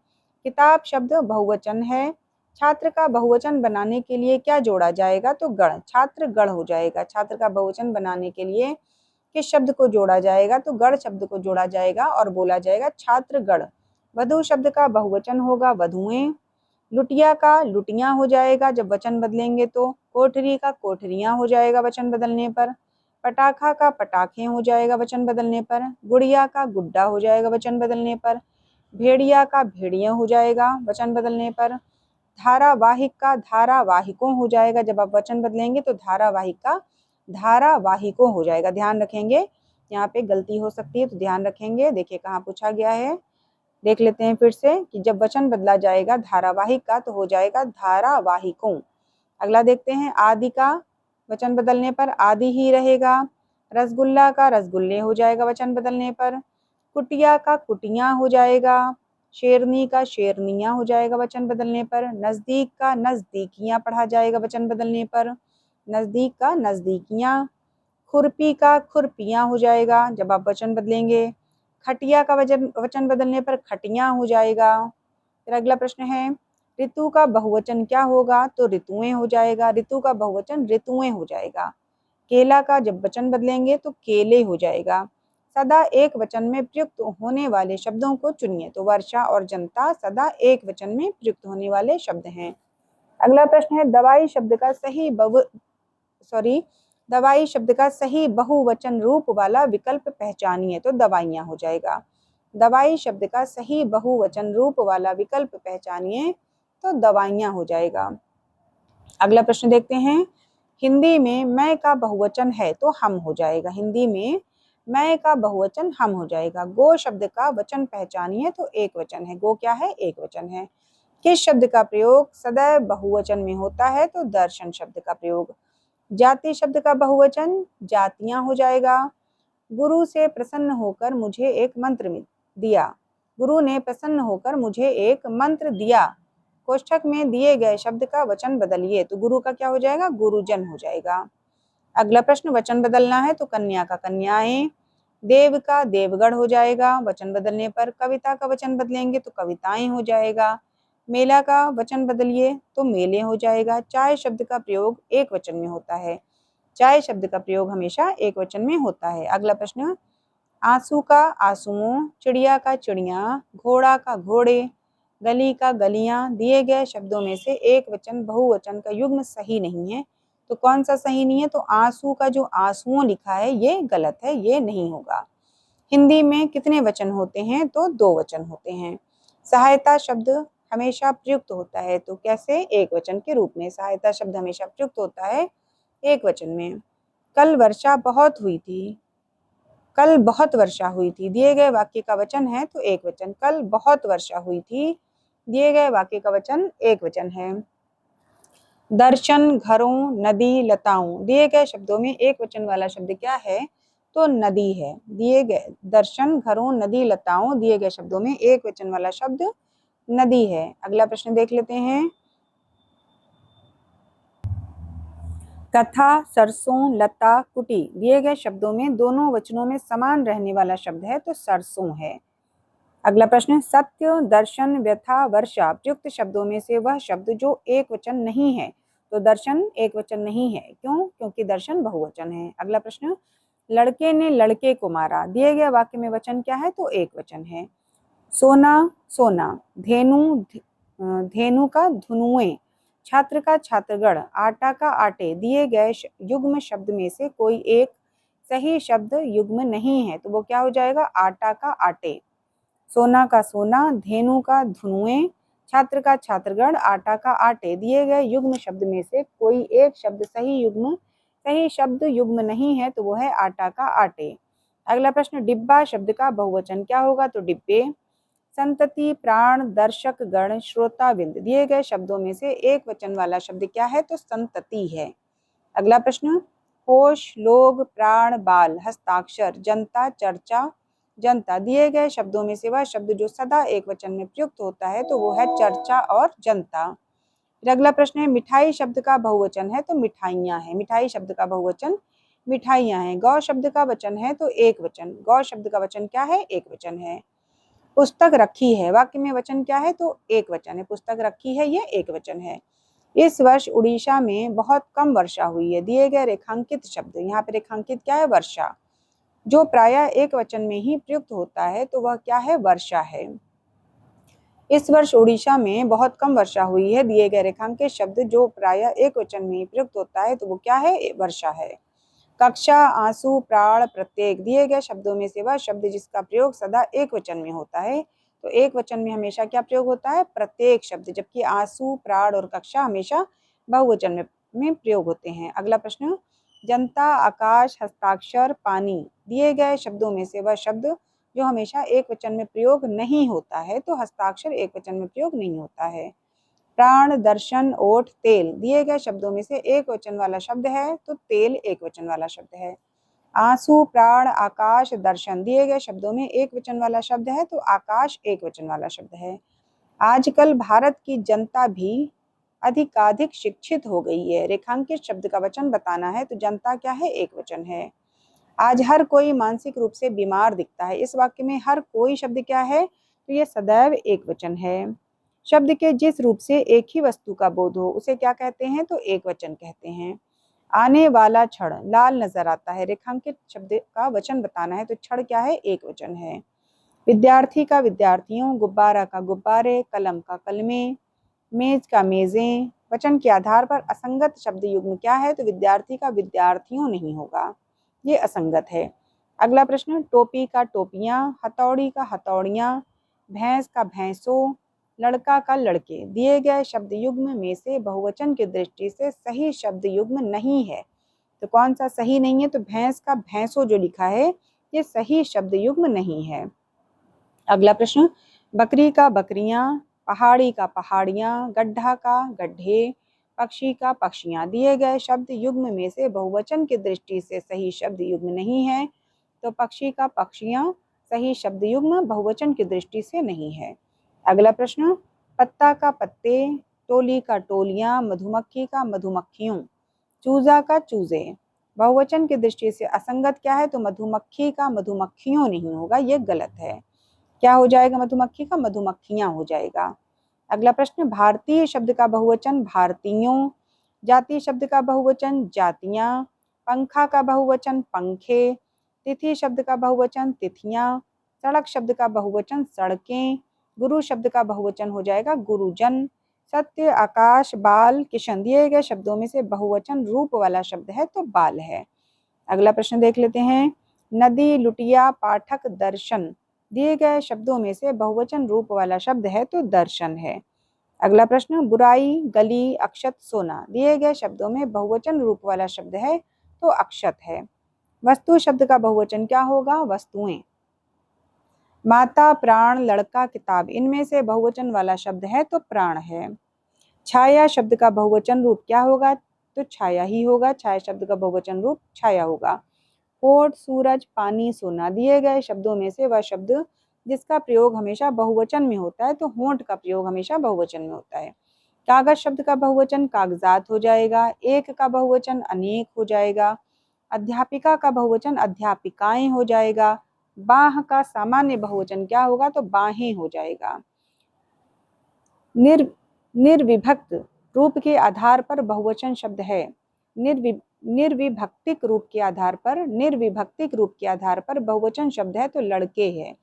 किताब शब्द बहुवचन है। छात्र का बहुवचन बनाने के लिए क्या जोड़ा जाएगा? तो गण, छात्र गण हो जाएगा। छात्र का बहुवचन बनाने के लिए किस शब्द को जोड़ा जाएगा? तो गण शब्द को जोड़ा जाएगा और बोला जाएगा छात्र गण। वधु शब्द का बहुवचन होगा वधुएं। लुटिया का लुटियां हो जाएगा जब वचन बदलेंगे तो। कोठरी का कोठरियां हो जाएगा वचन बदलने पर। पटाखा का पटाखे हो जाएगा वचन बदलने पर। गुड़िया का गुड्डा हो जाएगा वचन बदलने पर। भेड़िया का भेड़िया हो जाएगा वचन बदलने पर। धारावाहिक का धारावाहिकों हो जाएगा जब आप वचन बदलेंगे तो धारावाहिक का धारावाहिकों हो जाएगा। ध्यान रखेंगे, यहाँ पे गलती हो सकती है तो ध्यान रखेंगे। देखिए कहाँ पूछा गया है, देख लेते हैं फिर से कि जब वचन बदला जाएगा धारावाहिक का तो हो जाएगा धारावाहिकों। अगला देखते हैं, आदि का वचन बदलने पर आदि ही रहेगा। रसगुल्ला का रसगुल्ले हो जाएगा वचन बदलने पर। कुटिया का कुटियां हो जाएगा। शेरनी का शेरनियां हो जाएगा वचन बदलने पर। नजदीक का नजदीकियां पढ़ा जाएगा वचन बदलने पर। नजदीक का नजदीकियां। खुरपी का खुरपियां हो जाएगा जब आप वचन बदलेंगे। खटिया का वचन बदलने पर खटियां हो जाएगा। फिर अगला प्रश्न है, ऋतु का बहुवचन क्या होगा? तो ऋतुएं हो जाएगा। ऋतु का बहुवचन ऋतुएं हो जाएगा। केला का जब वचन बदलेंगे तो केले हो जाएगा। सदा एक वचन में प्रयुक्त होने वाले शब्दों को चुनिए, तो वर्षा और जनता सदा एक वचन में प्रयुक्त होने वाले शब्द हैं। अगला प्रश्न है, दवाई शब्द का सही बहुवचन रूप वाला विकल्प पहचानिए, तो दवाइयां हो जाएगा। दवाई शब्द का सही बहुवचन रूप वाला विकल्प पहचानिए, तो दवाइयां हो जाएगा। अगला प्रश्न देखते हैं, हिंदी में मैं का बहुवचन है तो हम हो जाएगा। हिंदी में मैं का बहुवचन हम हो जाएगा। गो शब्द का वचन पहचानिए, तो एक वचन है। गो क्या है? एक वचन है। किस शब्द का प्रयोग सदैव बहुवचन में होता है? तो दर्शन शब्द का प्रयोग। जाति शब्द का बहुवचन जातियां हो जाएगा। गुरु से प्रसन्न होकर मुझे एक मंत्र दिया। गुरु ने प्रसन्न होकर मुझे एक मंत्र दिया। कोष्ठक में दिए गए शब्द का वचन बदलिए। तो गुरु का क्या हो जाएगा? गुरुजन हो जाएगा। अगला प्रश्न, वचन बदलना है तो कन्या का कन्याएं, देव का देवगढ़ हो जाएगा वचन बदलने पर। कविता का वचन बदलेंगे तो कविताएं हो जाएगा। मेला का वचन बदलिए तो मेले हो जाएगा। चाय शब्द का प्रयोग एक वचन में होता है। चाय शब्द का प्रयोग हमेशा एक वचन में होता है। अगला प्रश्न, आंसू का आंसुओं, चिड़िया का चिड़िया, घोड़ा का घोड़े, गली का गलियां, दिए गए शब्दों में से एक वचन बहुवचन का युग्म सही नहीं है। तो कौन सा सही नहीं है? तो आंसू का जो आंसुओं लिखा है ये गलत है, ये नहीं होगा। हिंदी में कितने वचन होते हैं? तो 2 वचन होते हैं। सहायता शब्द हमेशा प्रयुक्त होता है तो कैसे? एक वचन के रूप में। सहायता शब्द हमेशा प्रयुक्त होता है एक वचन में। कल वर्षा बहुत हुई थी, कल बहुत वर्षा हुई थी, दिए गए वाक्य का वचन है तो एक वचन। कल बहुत वर्षा हुई थी, दिए गए वाक्य का वचन एक वचन है। दर्शन, घरों, नदी, लताओं, दिए गए शब्दों में एक वचन वाला शब्द क्या है? तो नदी है। दिए गए दर्शन, घरों, नदी, लताओं, दिए गए शब्दों में एक वचन वाला शब्द नदी है। अगला प्रश्न देख लेते हैं। कथा, सरसों, लता, कुटी, दिए गए शब्दों में दोनों वचनों में समान रहने वाला शब्द है तो सरसों है। अगला प्रश्न, सत्य, दर्शन, व्यथा, वर्षा, प्रयुक्त शब्दों में से वह शब्द जो एक वचन नहीं है। तो दर्शन एक वचन नहीं है। क्यों? क्योंकि दर्शन बहुवचन है। अगला प्रश्न, लड़के ने लड़के को मारा, दिए गए वाक्य में वचन क्या है? तो एक वचन है। सोना, सोना, धेनु, धेनु का धुनुएं, छात्र का छात्रगढ़, आटा का आटे, दिए गए युग्म शब्द में से कोई एक सही शब्द युग्म नहीं है तो वो क्या हो जाएगा? आटा का आटे। सोना का सोना, धेनु का धुनुएं, छात्र का छात्रगण, आटा का आटे, दिए गए युग्म शब्द में से कोई एक शब्द सही शब्द युग्म नहीं है तो वो है आटा का आटे। अगला प्रश्न, डिब्बा शब्द का बहुवचन क्या होगा? तो डिब्बे। संतति, प्राण, दर्शक गण, श्रोताबिंद, दिए गए शब्दों में से एक वचन वाला शब्द क्या है? तो संतति है। अगला प्रश्न, होश, लोग, प्राण, बाल, हस्ताक्षर, जनता, चर्चा, जनता, दिए गए शब्दों में से वह शब्द जो सदा एक वचन में प्रयुक्त होता है तो वो है चर्चा और जनता। फिर अगला प्रश्न है, मिठाई शब्द का बहुवचन है तो मिठाइयां है। मिठाई शब्द का बहुवचन मिठाइयां है। गौ शब्द का वचन है तो एक वचन। गौ शब्द का वचन क्या है? एक वचन है। पुस्तक रखी है, वाक्य में वचन क्या है? तो एक वचन है। पुस्तक रखी है, ये एक वचन है। इस वर्ष उड़ीसा में बहुत कम वर्षा हुई है, दिए गए रेखांकित शब्द, यहाँ पे रेखांकित क्या है? वर्षा, जो प्रायः एक वचन में ही प्रयुक्त होता है तो वह क्या है? वर्षा है। इस वर्ष उड़ीसा में बहुत कम वर्षा हुई है, दिए गए रेखांकित शब्द जो प्रायः एक वचन में ही प्रयुक्त होता है तो वो क्या है? वर्षा है। कक्षा, आंसू, प्राण, प्रत्येक, दिए गए शब्दों में से वह शब्द जिसका प्रयोग सदा एक वचन में होता है तो एक वचन में हमेशा क्या प्रयोग होता है? प्रत्येक शब्द, जबकि आंसू, प्राण और कक्षा हमेशा बहुवचन में प्रयोग होते हैं। अगला प्रश्न, जनता, आकाश, हस्ताक्षर, पानी, दिए गए शब्दों में से वह शब्द जो हमेशा एक वचन में प्रयोग नहीं होता है तो हस्ताक्षर एक वचन में प्रयोग नहीं होता है। प्राण, दर्शन, ओठ, तेल, दिए गए शब्दों में से एक वचन वाला शब्द है तो तेल एक वचन वाला शब्द है। आंसू, प्राण, आकाश, दर्शन, दिए गए शब्दों में एक वचन वाला शब्द है तो आकाश एक वचन वाला शब्द है। आजकल भारत की जनता भी अधिकाधिक शिक्षित हो गई है, रेखांकित शब्द का वचन बताना है तो जनता क्या है? एक वचन है। आज हर कोई मानसिक रूप से बीमार दिखता है, इस वाक्य में हर कोई शब्द क्या है? तो ये सदैव एक वचन है। शब्द के जिस रूप से एक ही वस्तु का बोध हो उसे क्या कहते हैं? तो एक वचन कहते हैं। आने वाला क्षण लाल नजर आता है, रेखांकित शब्द का वचन बताना है तो क्षण क्या है? एक वचन है। विद्यार्थी का विद्यार्थियों, गुब्बारा का गुब्बारे, कलम का कलमे, मेज का मेजें, वचन के आधार पर असंगत शब्द युग्म क्या है? तो विद्यार्थी का विद्यार्थियों नहीं होगा, ये असंगत है। अगला प्रश्न, टोपी का टोपियां, हथौड़ी का हथौड़ियां, भैंस का भैंसों, लड़का का लड़के, दिए गए शब्द युग्म में से बहुवचन की दृष्टि से सही शब्द युग्म नहीं है तो कौन सा सही नहीं है? तो भैंस का भैंसों जो लिखा है ये सही शब्द युग्म नहीं है। अगला प्रश्न, बकरी का बकरियां, पहाड़ी का पहाड़ियाँ, गड्ढा का गड्ढे, पक्षी का पक्षियाँ। दिए गए शब्द युग्म में से बहुवचन की दृष्टि से सही शब्द युग्म नहीं है, तो पक्षी का पक्षियाँ सही शब्द युग्म बहुवचन की दृष्टि से नहीं है। अगला प्रश्न, पत्ता का पत्ते, टोली का टोलियाँ, मधुमक्खी का मधुमक्खियों, चूजा का चूजे। बहुवचन की दृष्टि से असंगत क्या है, तो मधुमक्खी का मधुमक्खियों नहीं होगा, ये गलत है। क्या हो जाएगा, मधुमक्खी का मधुमक्खियां हो जाएगा। अगला प्रश्न, भारतीय शब्द का बहुवचन भारतीयों, जाति शब्द का बहुवचन जातियां, पंखा का बहुवचन पंखे, तिथि शब्द का बहुवचन तिथियां, सड़क शब्द का बहुवचन सड़कें, गुरु शब्द का बहुवचन हो जाएगा गुरुजन, सत्य, आकाश, बाल, किशन। दिए गए शब्दों में से बहुवचन रूप वाला शब्द है तो बाल है। अगला प्रश्न देख लेते हैं, नदी, लुटिया, पाठक, दर्शन। दिए गए शब्दों में से बहुवचन रूप वाला शब्द है तो दर्शन है। अगला प्रश्न, बुराई, गली, अक्षत, सोना। दिए गए शब्दों में बहुवचन रूप वाला शब्द है तो अक्षत है। वस्तु शब्द का बहुवचन क्या होगा, वस्तुएं। माता, प्राण, लड़का, किताब। इनमें से बहुवचन वाला शब्द है तो प्राण है। छाया शब्द का बहुवचन रूप क्या होगा, तो छाया ही होगा। छाया शब्द का बहुवचन रूप छाया होगा। होठ, सूरज, पानी, सोना। दिए गए शब्दों में से वह शब्द जिसका प्रयोग हमेशा बहुवचन में होता है तो होंठ का प्रयोग हमेशा बहुवचन में होता है। कागज शब्द का बहुवचन कागजात हो जाएगा। एक का बहुवचन अनेक हो जाएगा। अध्यापिका का बहुवचन अध्यापिकाएं हो जाएगा। बाह का सामान्य बहुवचन क्या होगा, तो बाहें हो जाएगा। निर्विभक्त रूप के आधार पर बहुवचन शब्द है। निर्विभक्तिक रूप के आधार पर बहुवचन शब्द है तो लड़के है।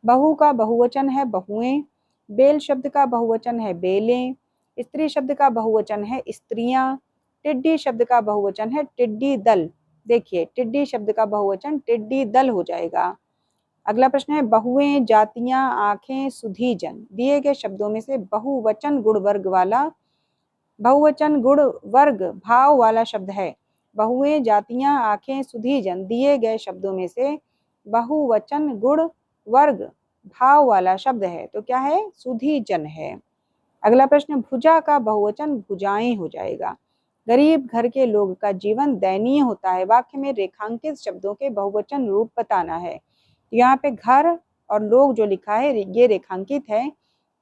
बहू का बहुवचन है बहुएं। बेल शब्द का बहुवचन है बेलें। स्त्री शब्द का बहुवचन है स्त्रियां। टिड्डी शब्द का बहुवचन है टिड्डी दल। देखिए, टिड्डी शब्द का बहुवचन टिड्डी दल हो जाएगा। अगला प्रश्न है, बहुएं, जातियां, आंखें, सुधीजन। दिए गए शब्दों में से बहुवचन गुण वर्ग भाव वाला शब्द है। बहुएं, जातियां, आंखें, सुधीजन। दिए गए शब्दों में से बहुवचन गुण वर्ग भाव वाला शब्द है तो क्या है, सुधीजन है। अगला प्रश्न, भुजा का बहुवचन भुजाएं हो जाएगा। गरीब घर के लोग का जीवन दयनीय होता है। वाक्य में रेखांकित शब्दों के बहुवचन रूप बताना है। यहाँ पे घर और लोग जो लिखा है ये रेखांकित है,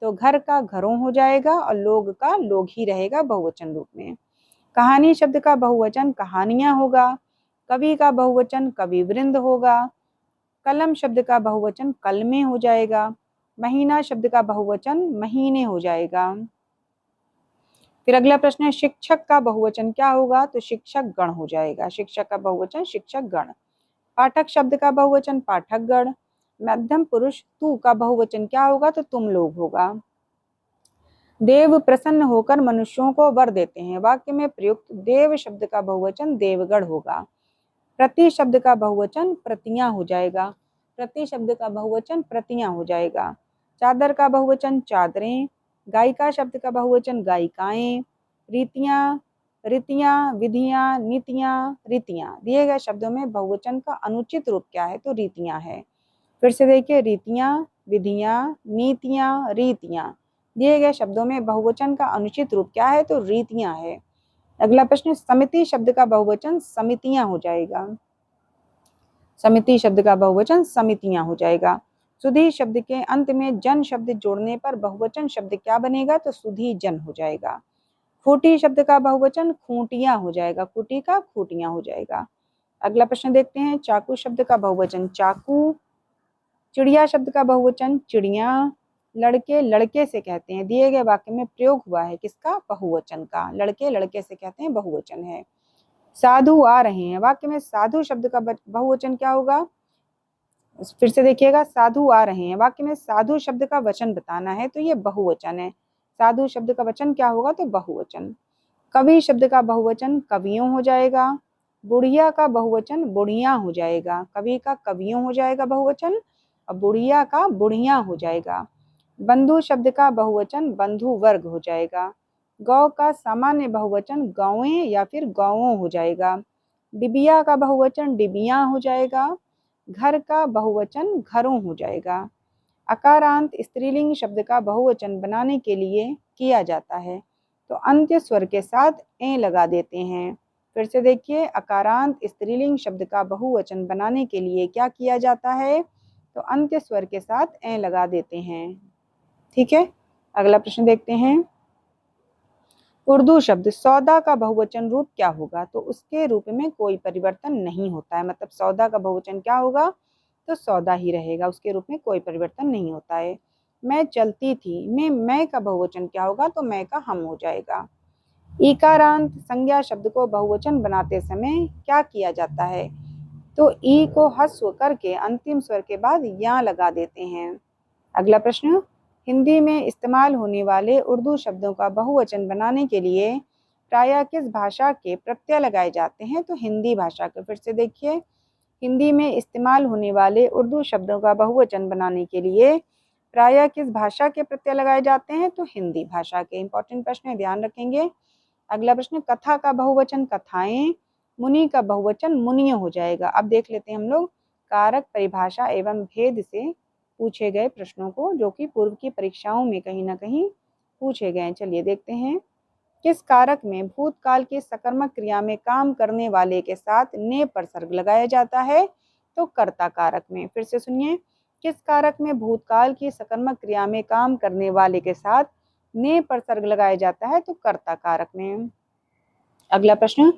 तो घर का घरों हो जाएगा और लोग का लोग ही रहेगा बहुवचन रूप में। कहानी शब्द का बहुवचन कहानियां होगा। कवि का बहुवचन कविवृंद होगा। कलम शब्द का बहुवचन कलमें हो जाएगा। महीना शब्द का बहुवचन महीने हो जाएगा। फिर अगला प्रश्न है, शिक्षक का बहुवचन क्या होगा, तो शिक्षक गण हो जाएगा। शिक्षक का बहुवचन शिक्षक गण। पाठक शब्द का बहुवचन पाठक गण। मध्यम पुरुष तू का बहुवचन क्या होगा, तो तुम लोग होगा। देव प्रसन्न होकर मनुष्यों को वर देते हैं। वाक्य में प्रयुक्त देव शब्द का बहुवचन देवगढ़ होगा। प्रति शब्द का बहुवचन प्रतियां हो जाएगा। प्रति शब्द का बहुवचन प्रतियां हो जाएगा। चादर का बहुवचन चादरें। गायिका शब्द का बहुवचन गायिकाएं। रीतियां रीतियां, विधियां, नीतियां, रीतियां। दिए गए शब्दों में बहुवचन का अनुचित रूप क्या है, तो रीतियां है। फिर से देखिए, रीतियां, विधियां, नीतियां, रीतियां। दिए गए शब्दों में बहुवचन का अनुचित रूप क्या है, तो रीतियां है। अगला प्रश्न, समिति शब्द का बहुवचन समितियां हो जाएगा। समिति शब्द का बहुवचन समितियां हो जाएगा। सुधी शब्द के अंत में जन शब्द जोड़ने पर बहुवचन शब्द क्या बनेगा, तो सुधी जन हो जाएगा। खूंटी शब्द का बहुवचन खूंटियां हो जाएगा। खूंटी का खूंटियां हो जाएगा। अगला प्रश्न देखते हैं, चाकू शब्द का बहुवचन चाकू। चिड़िया शब्द का बहुवचन चिड़िया। लड़के लड़के से कहते हैं। दिए गए वाक्य में प्रयोग हुआ है किसका, बहुवचन का। लड़के लड़के से कहते हैं, बहुवचन है। साधु आ रहे हैं। वाक्य में साधु शब्द का बहुवचन क्या होगा, फिर से देखिएगा, साधु आ रहे हैं। वाक्य में साधु शब्द का वचन बताना है तो ये बहुवचन है। साधु शब्द का वचन क्या होगा, तो बहुवचन। कवि शब्द का बहुवचन कवियों हो जाएगा। बुढ़िया का बहुवचन बुढ़िया हो जाएगा। कवि का कवियों हो जाएगा बहुवचन, और बुढ़िया का बुढ़िया हो जाएगा। बंधु शब्द का बहुवचन बंधु वर्ग हो जाएगा। गौ का सामान्य बहुवचन गौएं या फिर गौओं हो जाएगा। डिबिया का बहुवचन डिबिया हो जाएगा। घर का बहुवचन घरों हो जाएगा। अकारांत स्त्रीलिंग शब्द का बहुवचन बनाने के लिए किया जाता है, तो अंत्य स्वर के साथ ए लगा देते हैं। फिर से देखिए, अकारांत स्त्रीलिंग शब्द का बहुवचन बनाने के लिए क्या किया जाता है, तो अंत्य स्वर के साथ ए लगा देते हैं। ठीक है, अगला प्रश्न देखते हैं। उर्दू शब्द सौदा का बहुवचन रूप क्या होगा, तो उसके रूप में कोई परिवर्तन नहीं होता है। मतलब सौदा का बहुवचन क्या होगा, तो सौदा ही रहेगा, उसके रूप में कोई परिवर्तन नहीं होता है। मैं चलती थी में मैं का बहुवचन क्या होगा, तो मैं का हम हो जाएगा। ईकारांत संज्ञा शब्द को बहुवचन बनाते समय क्या किया जाता है, तो ई को ह्रस्व करके अंतिम स्वर के बाद या लगा देते हैं। अगला प्रश्न, हिंदी में इस्तेमाल होने वाले उर्दू शब्दों का बहुवचन बनाने के लिए प्रायः किस भाषा के प्रत्यय लगाए जाते हैं, तो हिंदी भाषा के। फिर से देखिए, हिंदी में इस्तेमाल होने वाले उर्दू शब्दों का बहुवचन बनाने के लिए प्रायः किस भाषा के प्रत्यय लगाए जाते हैं, तो हिंदी भाषा के। इंपॉर्टेंट प्रश्न है, ध्यान रखेंगे। अगला प्रश्न, कथा का बहुवचन कथाएं, मुनि का बहुवचन मुनिय हो जाएगा। अब देख लेते हैं हम लोग कारक, परिभाषा एवं भेद से पूछे गए प्रश्नों को, जो कि पूर्व की परीक्षाओं में कहीं ना कहीं पूछे गए हैं। चलिए देखते हैं। किस कारक में भूतकाल की सकर्मक क्रिया में काम करने वाले के साथ ने प्रसर्ग लगाया जाता है, तो कर्ता कारक में। फिर से सुनिए, किस कारक में भूतकाल की सकर्मक क्रिया में काम करने वाले के साथ ने प्रसर्ग लगाया जाता है, तो कर्ता कारक में। अगला प्रश्न,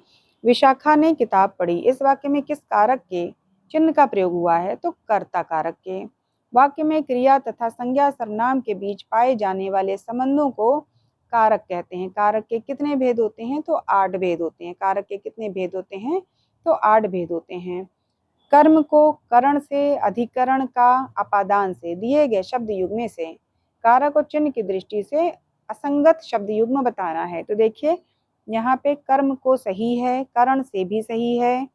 विशाखा ने किताब पढ़ी, इस वाक्य में किस कारक के चिन्ह का प्रयोग हुआ है, तो कर्ता कारक के। वाक्य में क्रिया तथा संज्ञा सर्वनाम के बीच पाए जाने वाले संबंधों को कारक कहते हैं। कारक के कितने भेद होते हैं, तो 8 भेद होते हैं। कारक के कितने भेद होते हैं, तो 8 भेद होते हैं। कर्म को करण से, अधिकरण का अपादान से दिए गए शब्द युग्म से कारक और चिन्ह की दृष्टि से असंगत शब्द युग्म बताना है। तो देखिए, यहाँ पे कर्म को सही है, करण से भी सही है,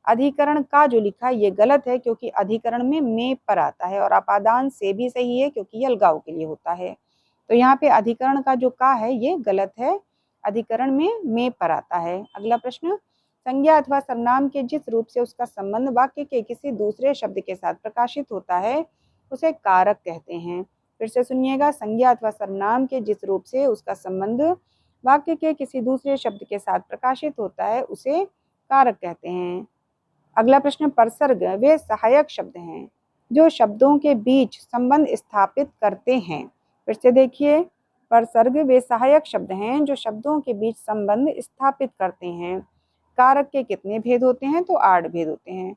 अधिकरण का जो लिखा है ये गलत है, क्योंकि अधिकरण में पर आता है, और अपादान से भी सही है, क्योंकि ये अलगाव के लिए होता है। तो यहाँ पे अधिकरण का जो का है ये गलत है, अधिकरण में पर आता है। अगला प्रश्न, संज्ञा अथवा सर्वनाम के जिस रूप से उसका संबंध वाक्य के किसी दूसरे शब्द के साथ प्रकाशित होता है, उसे कारक कहते हैं। फिर से सुनिएगा, संज्ञा अथवा सर्वनाम के जिस रूप से उसका संबंध वाक्य के किसी दूसरे शब्द के साथ प्रकाशित होता है, उसे कारक कहते हैं। अगला प्रश्न, प्रसर्ग वे सहायक शब्द हैं जो शब्दों के बीच संबंध स्थापित करते हैं। फिर से देखिए, प्रसर्ग वे सहायक शब्द हैं जो शब्दों के बीच संबंध स्थापित करते हैं। कारक के कितने भेद होते हैं, तो 8 भेद होते हैं।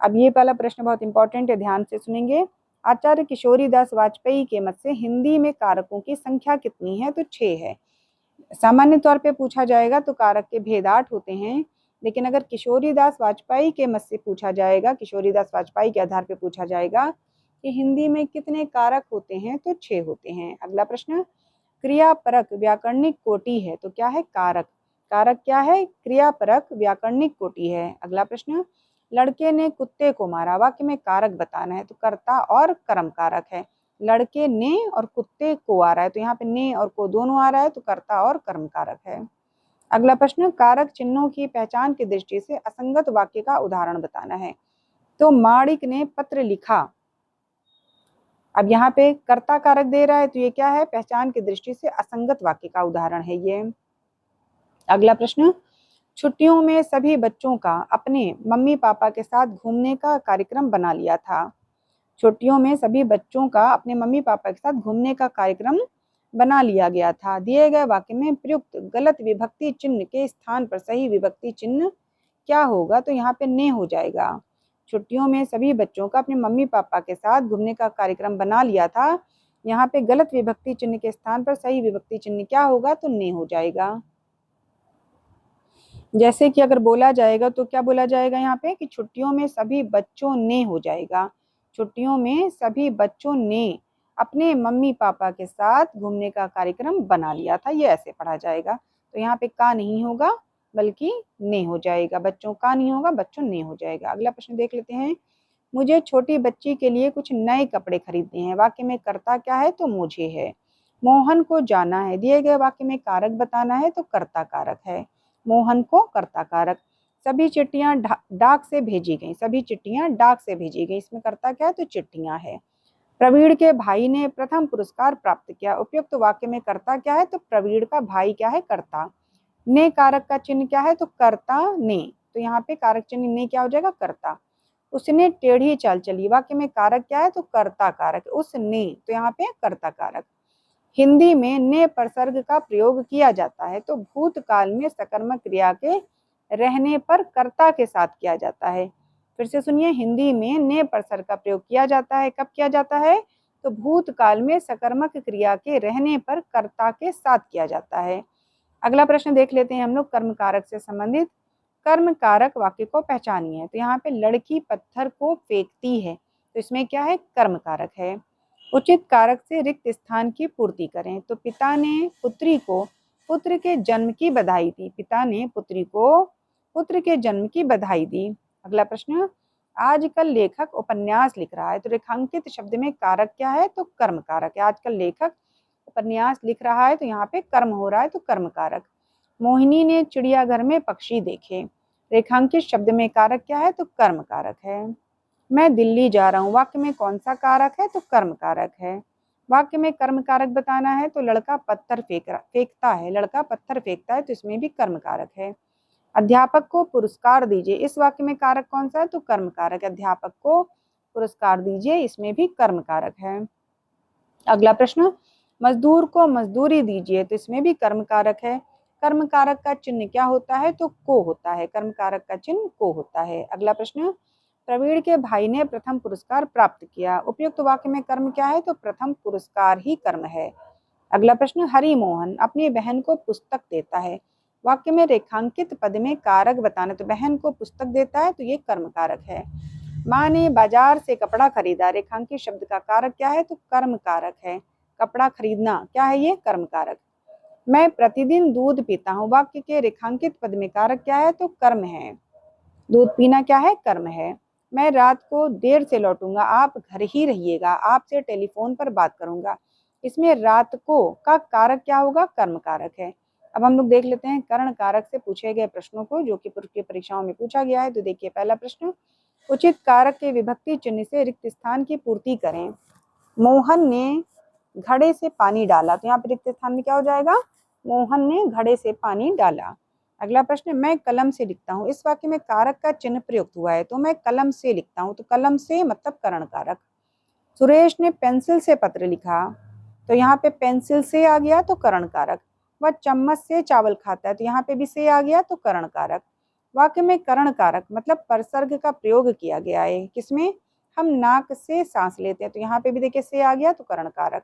अब ये वाला प्रश्न बहुत इंपॉर्टेंट है, ध्यान से सुनेंगे। आचार्य किशोरीदास वाजपेयी के मत से हिंदी में कारकों की संख्या कितनी है, तो 6 है। सामान्य तौर पे पूछा जाएगा तो कारक के भेद 8 होते हैं, लेकिन अगर किशोरीदास वाजपेयी के मत से पूछा जाएगा, किशोरीदास वाजपेयी के आधार पे पूछा जाएगा कि हिंदी में कितने कारक होते हैं, तो 6 होते हैं। अगला प्रश्न, क्रियापरक व्याकरणिक कोटि है, तो क्या है, कारक। कारक क्या है, क्रियापरक व्याकरणिक कोटि है। अगला प्रश्न, लड़के ने कुत्ते को मारा, वाक्य में कारक बताना है, तो कर्ता और कर्म कारक है। लड़के ने और कुत्ते को आ रहा है, तो यहाँ पे ने और को दोनों आ रहा है, तो कर्ता और कर्म कारक है। अगला प्रश्न, कारक चिन्हों की पहचान की दृष्टि से असंगत वाक्य का उदाहरण बताना है, तो माणिक ने पत्र लिखा। अब यहाँ पे कर्ता कारक दे रहा है, तो ये क्या है, पहचान की दृष्टि से असंगत वाक्य का उदाहरण है ये। अगला प्रश्न, छुट्टियों में सभी बच्चों का अपने मम्मी पापा के साथ घूमने का कार्यक्रम बना लिया था। छुट्टियों में सभी बच्चों का अपने मम्मी पापा के साथ घूमने का कार्यक्रम बना लिया गया था। दिए गए वाक्य में प्रयुक्त गलत विभक्ति चिन्ह के स्थान पर सही विभक्ति चिन्ह क्या होगा, तो यहाँ पे ने हो जाएगा। छुट्टियों में सभी बच्चों का अपने मम्मी पापा के साथ घूमने का कार्यक्रम बना लिया था, यहाँ पे गलत विभक्ति चिन्ह के स्थान पर सही विभक्ति चिन्ह क्या होगा, तो ने हो जाएगा। जैसे कि अगर बोला जाएगा तो क्या बोला जाएगा यहाँ पे कि छुट्टियों में सभी बच्चों ने हो जाएगा। छुट्टियों में सभी बच्चों ने अपने मम्मी पापा के साथ घूमने का कार्यक्रम बना लिया था, ये ऐसे पढ़ा जाएगा। तो यहाँ पे का नहीं होगा, बल्कि ने हो जाएगा। बच्चों का नहीं होगा, बच्चों ने हो जाएगा। अगला प्रश्न देख लेते हैं। मुझे छोटी बच्ची के लिए कुछ नए कपड़े खरीदने हैं, वाक्य में कर्ता क्या है, तो मुझे है। मोहन को जाना है, दिए गए वाक्य में कारक बताना है, तो कर्ता कारक है। मोहन को कर्ता कारक। सभी चिट्ठियां डाक से भेजी गई, सभी चिट्ठियां डाक से भेजी गई, इसमें कर्ता क्या है, तो चिट्ठियां है। प्रवीण के भाई ने प्रथम पुरस्कार प्राप्त किया। उपयुक्त वाक्य में कर्ता क्या है? तो प्रवीण का भाई क्या है? कर्ता। ने कारक का चिन्ह क्या है? तो कर्ता ने। तो यहाँ पे कारक चिन्ह ने क्या हो जाएगा? कर्ता। उसने टेढ़ी चाल चली। वाक्य में कारक क्या है? तो कर्ता कारक। उसने, तो यहाँ पे कर्ता कारक। हिंदी में ने परसर्ग का प्रयोग किया जाता है तो भूतकाल में सकर्मक क्रिया के रहने पर कर्ता के साथ किया जाता है। फिर से सुनिए, हिंदी में ने परसर्ग का प्रयोग किया जाता है। कब किया जाता है? तो भूतकाल में सकर्मक क्रिया के रहने पर कर्ता के साथ किया जाता है। अगला प्रश्न देख लेते हैं हम लोग कर्म कारक से संबंधित। कर्म कारक वाक्य को पहचानिए। तो यहाँ पे लड़की पत्थर को फेंकती है, तो इसमें क्या है? कर्म कारक है। उचित कारक से रिक्त स्थान की पूर्ति करें। तो पिता ने पुत्री को पुत्र के जन्म की बधाई दी। पिता ने पुत्री को पुत्र के जन्म की बधाई दी। अगला प्रश्न, आजकल लेखक उपन्यास लिख रहा है। तो रेखांकित शब्द में कारक क्या है? तो कर्म कारक है। आजकल लेखक उपन्यास लिख रहा है, तो यहाँ पे कर्म हो रहा है, तो कर्म कारक। मोहिनी ने चिड़ियाघर में पक्षी देखे। रेखांकित शब्द में कारक क्या है? तो कर्म कारक है। मैं दिल्ली जा रहा हूँ। वाक्य में कौन सा कारक है? तो कर्म कारक है। वाक्य में कर्म कारक बताना है तो लड़का पत्थर फेंकता है। लड़का पत्थर फेंकता है, तो इसमें भी कर्म कारक है। अध्यापक को पुरस्कार दीजिए। इस वाक्य में कारक कौन सा है? तो कर्म कारक। अध्यापक को पुरस्कार दीजिए, इसमें भी कर्म कारक है। अगला प्रश्न, मजदूर को मजदूरी दीजिए। तो इसमें भी कर्म कारक है। कर्म कारक का चिन्ह क्या होता है? तो को होता है। कर्म कारक का चिन्ह को होता है। अगला प्रश्न, प्रवीण के भाई ने प्रथम पुरस्कार प्राप्त किया। उपयुक्त वाक्य में कर्म क्या है? तो प्रथम पुरस्कार ही कर्म है। अगला प्रश्न, हरिमोहन अपनी बहन को पुस्तक देता है। वाक्य में रेखांकित पद में कारक बताना। तो बहन को पुस्तक देता है, तो ये कर्म कारक है। माँ ने बाजार से कपड़ा खरीदा। रेखांकित शब्द का कारक क्या है? तो कर्म कारक है। कपड़ा खरीदना क्या है? ये कर्म कारक। मैं प्रतिदिन दूध पीता हूँ। वाक्य के रेखांकित पद में कारक क्या है? तो कर्म है। दूध पीना क्या है? कर्म है। मैं रात को देर से लौटूंगा। आप घर ही रहिएगा। आपसे टेलीफोन पर बात करूंगा। इसमें रात को का कारक क्या होगा? कर्म कारक है। अब हम लोग देख लेते हैं कर्ण कारक से पूछे गए प्रश्नों को, जो कि पूर्व की परीक्षाओं में पूछा गया है। तो देखिए पहला प्रश्न, उचित कारक के विभक्ति चिन्ह से रिक्त स्थान की पूर्ति करें। मोहन ने घड़े से पानी डाला। तो यहाँ पे रिक्त स्थान में क्या हो जाएगा? मोहन ने घड़े से पानी डाला। अगला प्रश्न, मैं कलम से लिखता हूँ। इस वाक्य में कारक का चिन्ह प्रयुक्त हुआ है, तो मैं कलम से लिखता हूँ। तो कलम से मतलब करण कारक। सुरेश ने पेंसिल से पत्र लिखा। तो यहाँ पे पेंसिल से आ गया, तो करण कारक। वह चम्मच से चावल खाता है। तो यहाँ पे भी से आ गया, तो करण कारक। वाक्य में करण कारक मतलब परसर्ग का प्रयोग किया गया है। किसमें? हम नाक से सांस लेते हैं, तो यहाँ पे भी देखिए से आ गया, तो करण कारक।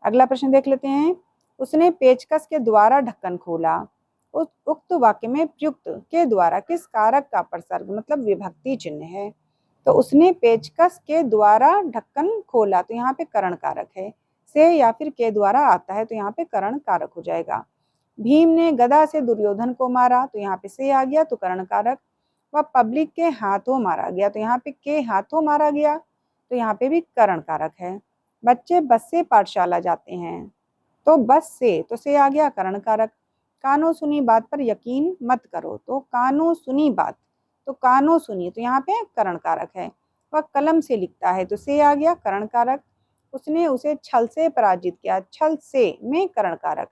अगला प्रश्न देख लेते हैं, उसने पेचकस के द्वारा ढक्कन खोला। उक्त वाक्य में प्रयुक्त के द्वारा किस कारक का परसर्ग मतलब विभक्ति चिन्ह है? तो उसने पेचकस के द्वारा ढक्कन खोला। तो यहाँ पे करण कारक है। से या फिर के द्वारा आता है, तो यहाँ पे करण कारक हो जाएगा। भीम ने गदा से दुर्योधन को मारा। तो यहाँ पे से आ गया, तो करण कारक। वह पब्लिक के हाथों मारा गया। तो यहाँ पे के हाथों मारा गया, तो यहाँ पे भी करण कारक है। बच्चे बस से पाठशाला जाते हैं। तो बस से, तो से आ गया, करण कारक। कानो सुनी बात पर यकीन मत करो। तो कानो सुनी बात, तो कानो सुनी, तो यहाँ पे करण कारक है। वह कलम से लिखता है। तो से आ गया, करण कारक। उसने उसे छल से पराजित किया। छल से में करण कारक।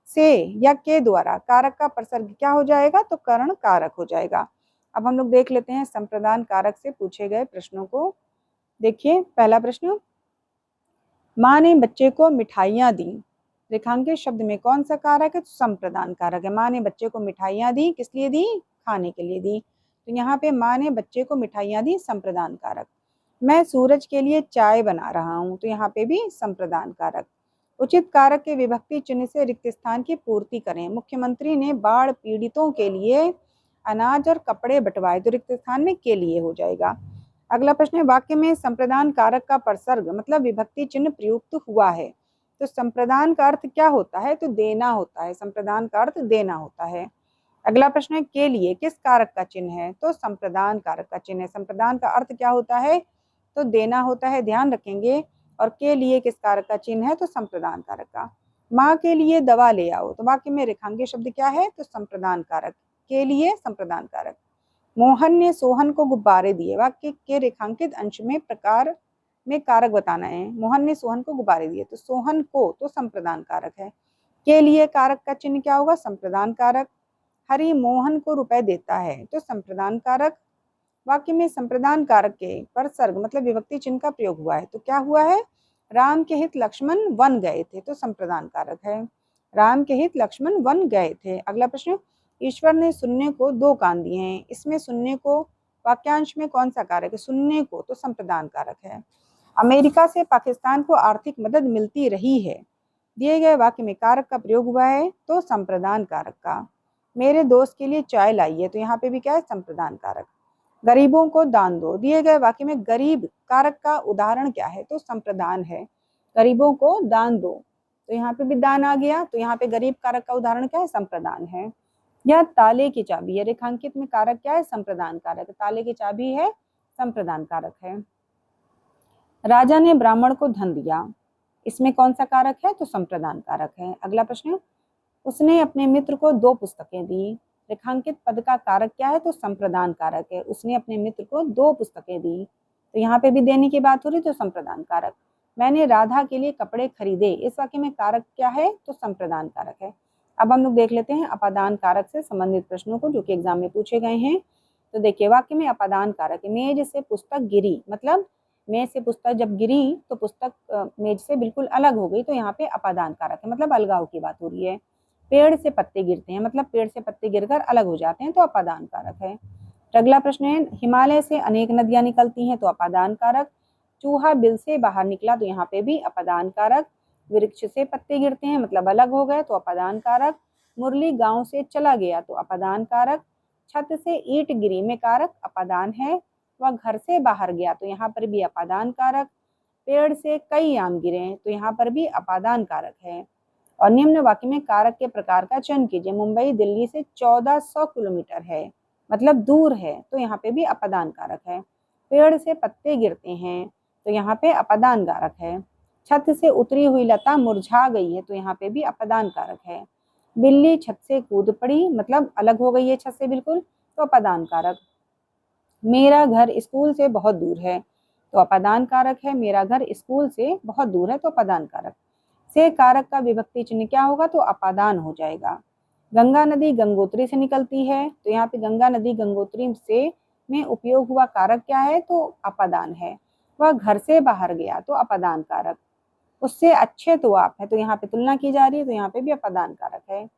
से या के द्वारा कारक का प्रसर्ग क्या हो जाएगा? तो करण कारक हो जाएगा। अब हम लोग देख लेते हैं संप्रदान कारक से पूछे गए प्रश्नों को। देखिए पहला प्रश्न, माँ ने बच्चे को मिठाइयाँ दी। रेखांकित शब्द में कौन सा कारक है? तो संप्रदान कारक है। माँ ने बच्चे को मिठाइयाँ दी, किस लिए दी? खाने के लिए दी। तो यहाँ पे माँ ने बच्चे को मिठाइयाँ दी, संप्रदान कारक। मैं सूरज के लिए चाय बना रहा हूँ। तो यहाँ पे भी संप्रदान कारक। उचित कारक के विभक्ति चिन्ह से रिक्त स्थान की पूर्ति करें। मुख्यमंत्री ने बाढ़ पीड़ितों के लिए अनाज और कपड़े बंटवाए। तो रिक्त स्थान में के लिए हो जाएगा। अगला प्रश्न है, वाक्य में संप्रदान कारक का परसर्ग मतलब विभक्ति चिन्ह प्रयुक्त हुआ है। तो संप्रदान का अर्थ क्या होता है? तो देना होता है। संप्रदान का अर्थ देना होता है। अगला प्रश्न है, के लिए किस कारक का चिन्ह है? तो संप्रदान कारक का चिन्ह है। संप्रदान का अर्थ क्या होता है? तो देना होता है, ध्यान रखेंगे। और के लिए किस कारक का चिन्ह है? तो संप्रदान कारक का। माँ के लिए दवा ले आओ। तो वाक्य में रेखांकित शब्द क्या है? तो संप्रदान कारक। के लिए संप्रदान कारक। मोहन ने सोहन को गुब्बारे दिए। वाक्य के रेखांकित अंश में प्रकार में कारक बताना है। मोहन ने सोहन को गुब्बारे दिए, तो सोहन को तो संप्रदान कारक है। के लिए कारक का चिन्ह क्या होगा? संप्रदान कारक। हरि मोहन को रुपए देता है, तो संप्रदान कारक। वाक्य में संप्रदान कारक के पर सर्ग मतलब विभक्ति चिन्ह का प्रयोग हुआ है, तो क्या हुआ है? राम के हित लक्ष्मण वन गए थे, तो संप्रदान कारक है। राम के हित लक्ष्मण वन गए थे। अगला प्रश्न, ईश्वर ने सुनने को 2 कान दिए हैं, इसमें सुनने को वाक्यांश में कौन सा कारक है? सुनने को तो संप्रदान कारक है। अमेरिका से पाकिस्तान को आर्थिक मदद मिलती रही है, दिए गए वाक्य में कारक का प्रयोग हुआ है, तो संप्रदान कारक का। मेरे दोस्त के लिए चाय लाई है, तो यहाँ पे भी क्या है? संप्रदान कारक। गरीबों को दान दो, दिए गए वाक्य में गरीब कारक का उदाहरण क्या है? तो संप्रदान है। गरीबों को दान दो, तो यहाँ पे भी दान आ गया, तो यहाँ पे गरीब कारक का उदाहरण क्या है? संप्रदान है। यह ताले की चाबी है, रेखांकित में कारक क्या है? संप्रदान कारक। ताले की चाबी है, संप्रदान कारक है। राजा ने ब्राह्मण को धन दिया, इसमें कौन सा कारक है? तो संप्रदान कारक है। अगला प्रश्न, उसने अपने मित्र को 2 पुस्तकें दी, रेखांकित पद का कारक क्या है? तो संप्रदान कारक है। उसने अपने मित्र को 2 पुस्तकें दी, तो यहाँ पे भी देने की बात हो रही, तो संप्रदान कारक। मैंने राधा के लिए कपड़े खरीदे, इस वाक्य में कारक क्या है? तो संप्रदान कारक है। अब हम लोग देख लेते हैं अपादान कारक से संबंधित प्रश्नों को, जो कि एग्जाम में पूछे गए हैं। तो देखिए, वाक्य में अपादान कारक है। मेज से पुस्तक गिरी, मतलब मेज से पुस्तक जब गिरी तो पुस्तक मेज से बिल्कुल अलग हो गई, तो यहाँ पे अपादान कारक है, मतलब अलगाव की बात हो रही है। पेड़ से पत्ते गिरते हैं, मतलब पेड़ से पत्ते गिरकर अलग हो जाते हैं, तो अपादान कारक है। अगला प्रश्न है, हिमालय से अनेक नदियां निकलती हैं, तो अपादान कारक। चूहा बिल से बाहर निकला, तो यहाँ पे भी अपादान कारक। वृक्ष से पत्ते गिरते हैं, मतलब अलग हो गए, तो अपादान कारक। मुरली गांव से चला गया, तो अपादान कारक। छत से ईंट गिरी में कारक अपादान है। वह घर से बाहर गया, तो यहाँ पर भी अपादान कारक। पेड़ से कई आम गिरे, तो यहाँ पर भी अपादान कारक है। और निम्न वाक्य में कारक के प्रकार का चयन कीजिए। मुंबई दिल्ली से 1400 किलोमीटर है, मतलब दूर है, तो यहाँ पे भी अपादान कारक है। पेड़ से पत्ते गिरते हैं, तो यहाँ पे अपादान कारक है। छत से उतरी हुई लता मुरझा गई है, तो यहाँ पे भी अपादान कारक है। बिल्ली छत से कूद पड़ी, मतलब अलग हो गई है छत से बिल्कुल, तो अपादान कारक। मेरा घर स्कूल से बहुत दूर है, तो अपादान कारक है। मेरा घर स्कूल से बहुत दूर है, तो अपादान कारक। से कारक का विभक्ति चिन्ह क्या होगा? तो अपादान हो जाएगा। गंगा नदी गंगोत्री से निकलती है, तो यहाँ पे गंगा नदी गंगोत्री से में उपयोग हुआ कारक क्या है? तो अपादान है। वह घर से बाहर गया, तो अपादान कारक। उससे अच्छे तो आप है, तो यहाँ पे तुलना की जा रही है, तो यहाँ पे भी अपादान कारक है।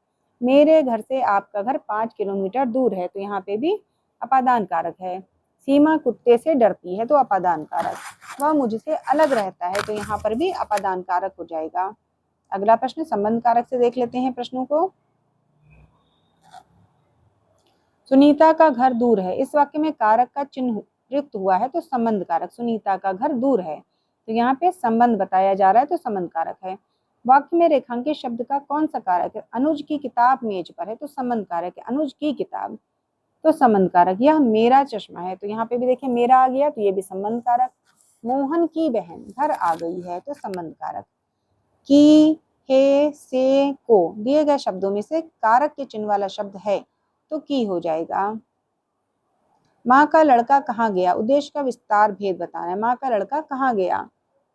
मेरे घर से आपका घर 5 किलोमीटर दूर है, तो यहाँ पे भी अपादान कारक है। सीमा कुत्ते से डरती है, तो अपादान कारक। वह मुझसे अलग रहता है, तो यहाँ पर भी अपादान कारक हो जाएगा। अगला प्रश्न संबंध कारक से देख लेते हैं प्रश्नों को। सुनीता का घर दूर है, इस वाक्य में कारक का चिन्ह प्रयुक्त हुआ है, तो संबंध कारक। सुनीता का घर दूर है, तो यहाँ पे संबंध बताया जा रहा है, तो संबंध कारक है। वाक्य में रेखांकित शब्द का कौन सा कारक है? अनुज की किताब मेज पर है, तो संबंध कारक है। अनुज की किताब, तो संबंध कारक। यह मेरा चश्मा है, तो यहाँ पे भी देखिए मेरा आ गया, तो ये भी संबंध कारक। मोहन की बहन घर आ गई है, तो संबंध कारक। की, हे, से, को दिए गए शब्दों में से कारक के चिन्ह वाला शब्द है, तो की हो जाएगा। माँ का लड़का कहाँ गया? उद्देश्य का विस्तार भेद बताना है। माँ का लड़का कहाँ गया?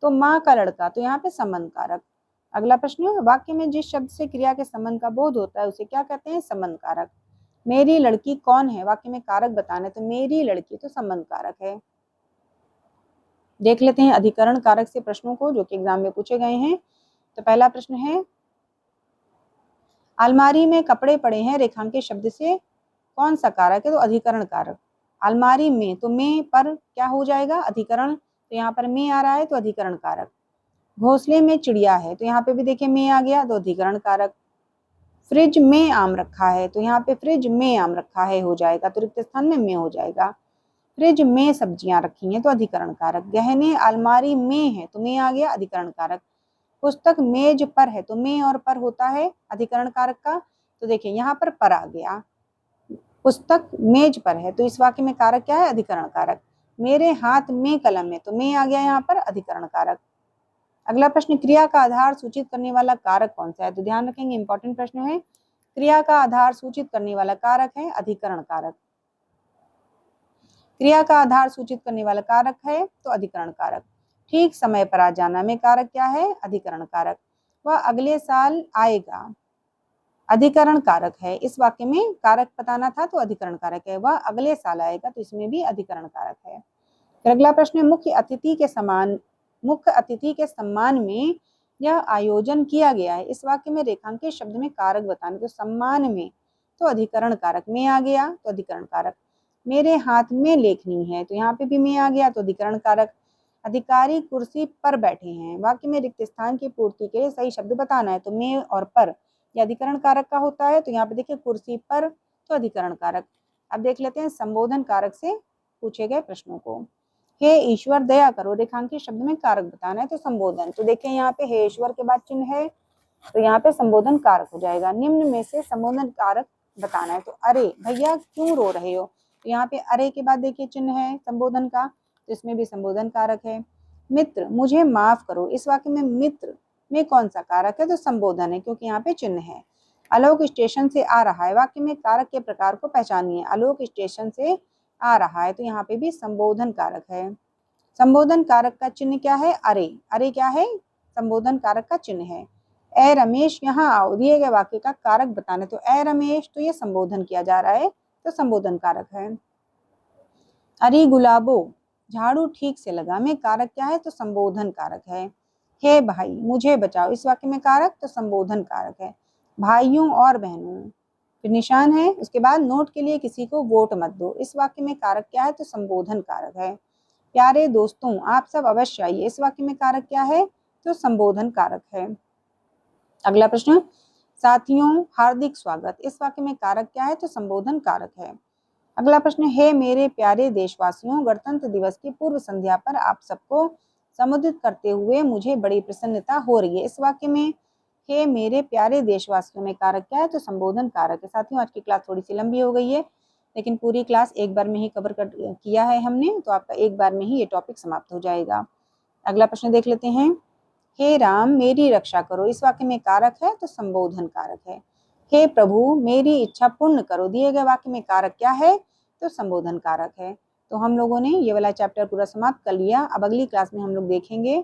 तो माँ का लड़का, तो यहाँ पे संबंध कारक। अगला प्रश्न, वाक्य में जिस शब्द से क्रिया के संबंध का बोध होता है उसे क्या कहते हैं? संबंध कारक। मेरी लड़की कौन है? वाक्य में कारक बताना है, तो मेरी लड़की, तो संबंध कारक है। देख लेते हैं अधिकरण कारक से प्रश्नों को, जो कि एग्जाम में पूछे गए हैं। तो पहला प्रश्न है, अलमारी में कपड़े पड़े हैं, रेखांकित शब्द से कौन सा कारक है? तो अधिकरण कारक। अलमारी में, तो में पर क्या हो जाएगा? अधिकरण, तो यहाँ पर में आ रहा है, तो अधिकरण कारक। घोंसले में चिड़िया है, तो यहाँ पे भी देखिए में आ गया, तो अधिकरण कारक। फ्रिज में आम रखा है, तो यहाँ पे फ्रिज में आम रखा है हो जाएगा, तो रिक्त स्थान में हो जाएगा। फ्रिज में सब्जियां रखी हैं, तो अधिकरण कारक। गहने अलमारी में है, तो में आ गया, अधिकरण कारक। पुस्तक मेज पर है, तो में और पर होता है अधिकरण कारक का, तो देखिए यहाँ पर आ गया। पुस्तक मेज पर है, तो इस वाक्य में कारक क्या है? अधिकरण कारक। मेरे हाथ में कलम है, तो में आ गया यहाँ पर, अधिकरण कारक। अगला प्रश्न, क्रिया का आधार सूचित करने वाला कारक कौन सा है? तो ध्यान रखेंगे, इंपॉर्टेंट प्रश्न है। क्रिया का आधार सूचित करने वाला कारक है अधिकरण कारक। क्रिया का आधार सूचित करने वाला कारक है, तो अधिकरण कारक। ठीक समय पर आ जाना में कारक क्या है? अधिकरण कारक। वह अगले साल आएगा, अधिकरण कारक है। इस वाक्य में कारक बताना था तो अधिकरण कारक है। वह अगले साल आएगा तो इसमें भी अधिकरण कारक है। फिर अगला प्रश्न है, मुख्य अतिथि के सम्मान में यह आयोजन किया गया है। इस वाक्य में रेखांकित शब्द में कारक बताने, तो सम्मान में तो अधिकरण कारक, में आ गया तो अधिकरण कारक। मेरे हाथ में लेखनी है, तो यहाँ पे भी में आ गया तो अधिकरण कारक। अधिकारी कुर्सी पर बैठे हैं, वाक्य में रिक्त स्थान की पूर्ति के लिए सही शब्द बताना है, तो में और पर यह अधिकरण कारक का होता है। तो यहाँ पे देखिए कुर्सी पर तो अधिकरण कारक। अब देख लेते हैं संबोधन कारक से पूछे गए प्रश्नों को। हे ईश्वर दया करो, रेखांकित शब्द में कारक बताना है, तो संबोधन। तो देखिए यहाँ पे हे ईश्वर के बाद चिन्ह है, तो यहाँ पे संबोधन कारक हो जाएगा। निम्न में से संबोधन कारक बताना है, तो अरे भैया क्यों रो रहे हो, तो यहाँ पे अरे के बाद देखिए चिन्ह है संबोधन का, तो इसमें भी संबोधन कारक है। मित्र मुझे माफ करो, इस वाक्य में मित्र में कौन सा कारक है? तो संबोधन है, क्योंकि यहाँ पे चिन्ह है। आलोक स्टेशन से आ रहा है, वाक्य में कारक के प्रकार को पहचानिए। आलोक स्टेशन से आ रहा है, तो यहाँ पे भी संबोधन कारक है। संबोधन कारक का चिन्ह क्या है? अरे। अरे क्या है? संबोधन कारक का चिन्ह है। ए रमेश यहाँ आओ, दिए गए वाक्य का कारक बताने, तो ए रमेश तो ये संबोधन किया जा रहा है, तो संबोधन कारक है। अरे गुलाबो झाड़ू ठीक से लगा में कारक क्या है? तो संबोधन कारक है। हे भाई मुझे बचाओ, इस वाक्य में कारक तो संबोधन कारक है। भाइयों और बहनों, फिर निशान है, उसके बाद नोट के लिए किसी को वोट मत दो, इस वाक्य में कारक क्या है? तो संबोधन कारक है। प्यारे दोस्तों आप सब अवश्य आइए, इस वाक्य में कारक क्या है? तो संबोधन कारक है। अगला प्रश्न, साथियों हार्दिक स्वागत, इस वाक्य में कारक क्या है? तो संबोधन कारक है। अगला प्रश्न, हे मेरे प्यारे देशवासियों, गणतंत्र दिवस की पूर्व संध्या पर आप सबको संबोधित करते हुए मुझे बड़ी प्रसन्नता हो रही है। इस वाक्य में हे मेरे प्यारे देशवासियों में कारक क्या है? तो संबोधन कारक है। साथियों आज की क्लास थोड़ी सी लंबी हो गई है, लेकिन पूरी क्लास एक बार में ही कवर किया है हमने, तो आपका एक बार में ही ये टॉपिक समाप्त हो जाएगा। अगला प्रश्न देख लेते हैं, हे राम मेरी रक्षा करो, इस वाक्य में कारक है? तो संबोधन कारक है। हे प्रभु मेरी इच्छा पूर्ण करो, दिए गए वाक्य में कारक क्या है? तो संबोधन कारक है। तो हम लोगों ने ये वाला चैप्टर पूरा समाप्त कर लिया। अब अगली क्लास में हम लोग देखेंगे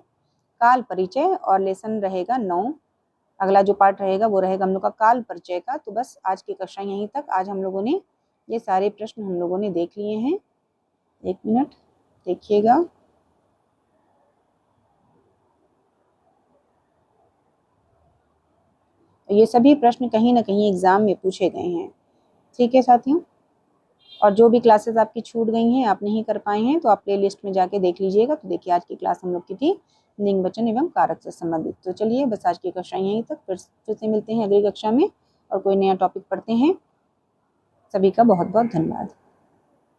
काल परिचय और लेसन रहेगा 9। अगला जो पार्ट रहेगा वो रहेगा हम लोग का काल परिचय का। तो बस आज की कक्षा यहीं तक। आज हम लोगों ने ये सारे प्रश्न हम लोगों ने देख लिए हैं। एक मिनट देखिएगा। ये सभी प्रश्न कहीं ना कहीं एग्जाम में पूछे गए हैं। ठीक है साथियों, और जो भी क्लासेस आपकी छूट गई हैं, आप नहीं कर पाए हैं, तो आप प्ले लिस्ट में जाके देख लीजिएगा। तो देखिए आज की क्लास हम लोग की थी लिंग वचन एवं कारक से संबंधित। तो चलिए बस आज की कक्षा यहीं तक, फिर से मिलते हैं अगली कक्षा में और कोई नया टॉपिक पढ़ते हैं। सभी का बहुत बहुत धन्यवाद।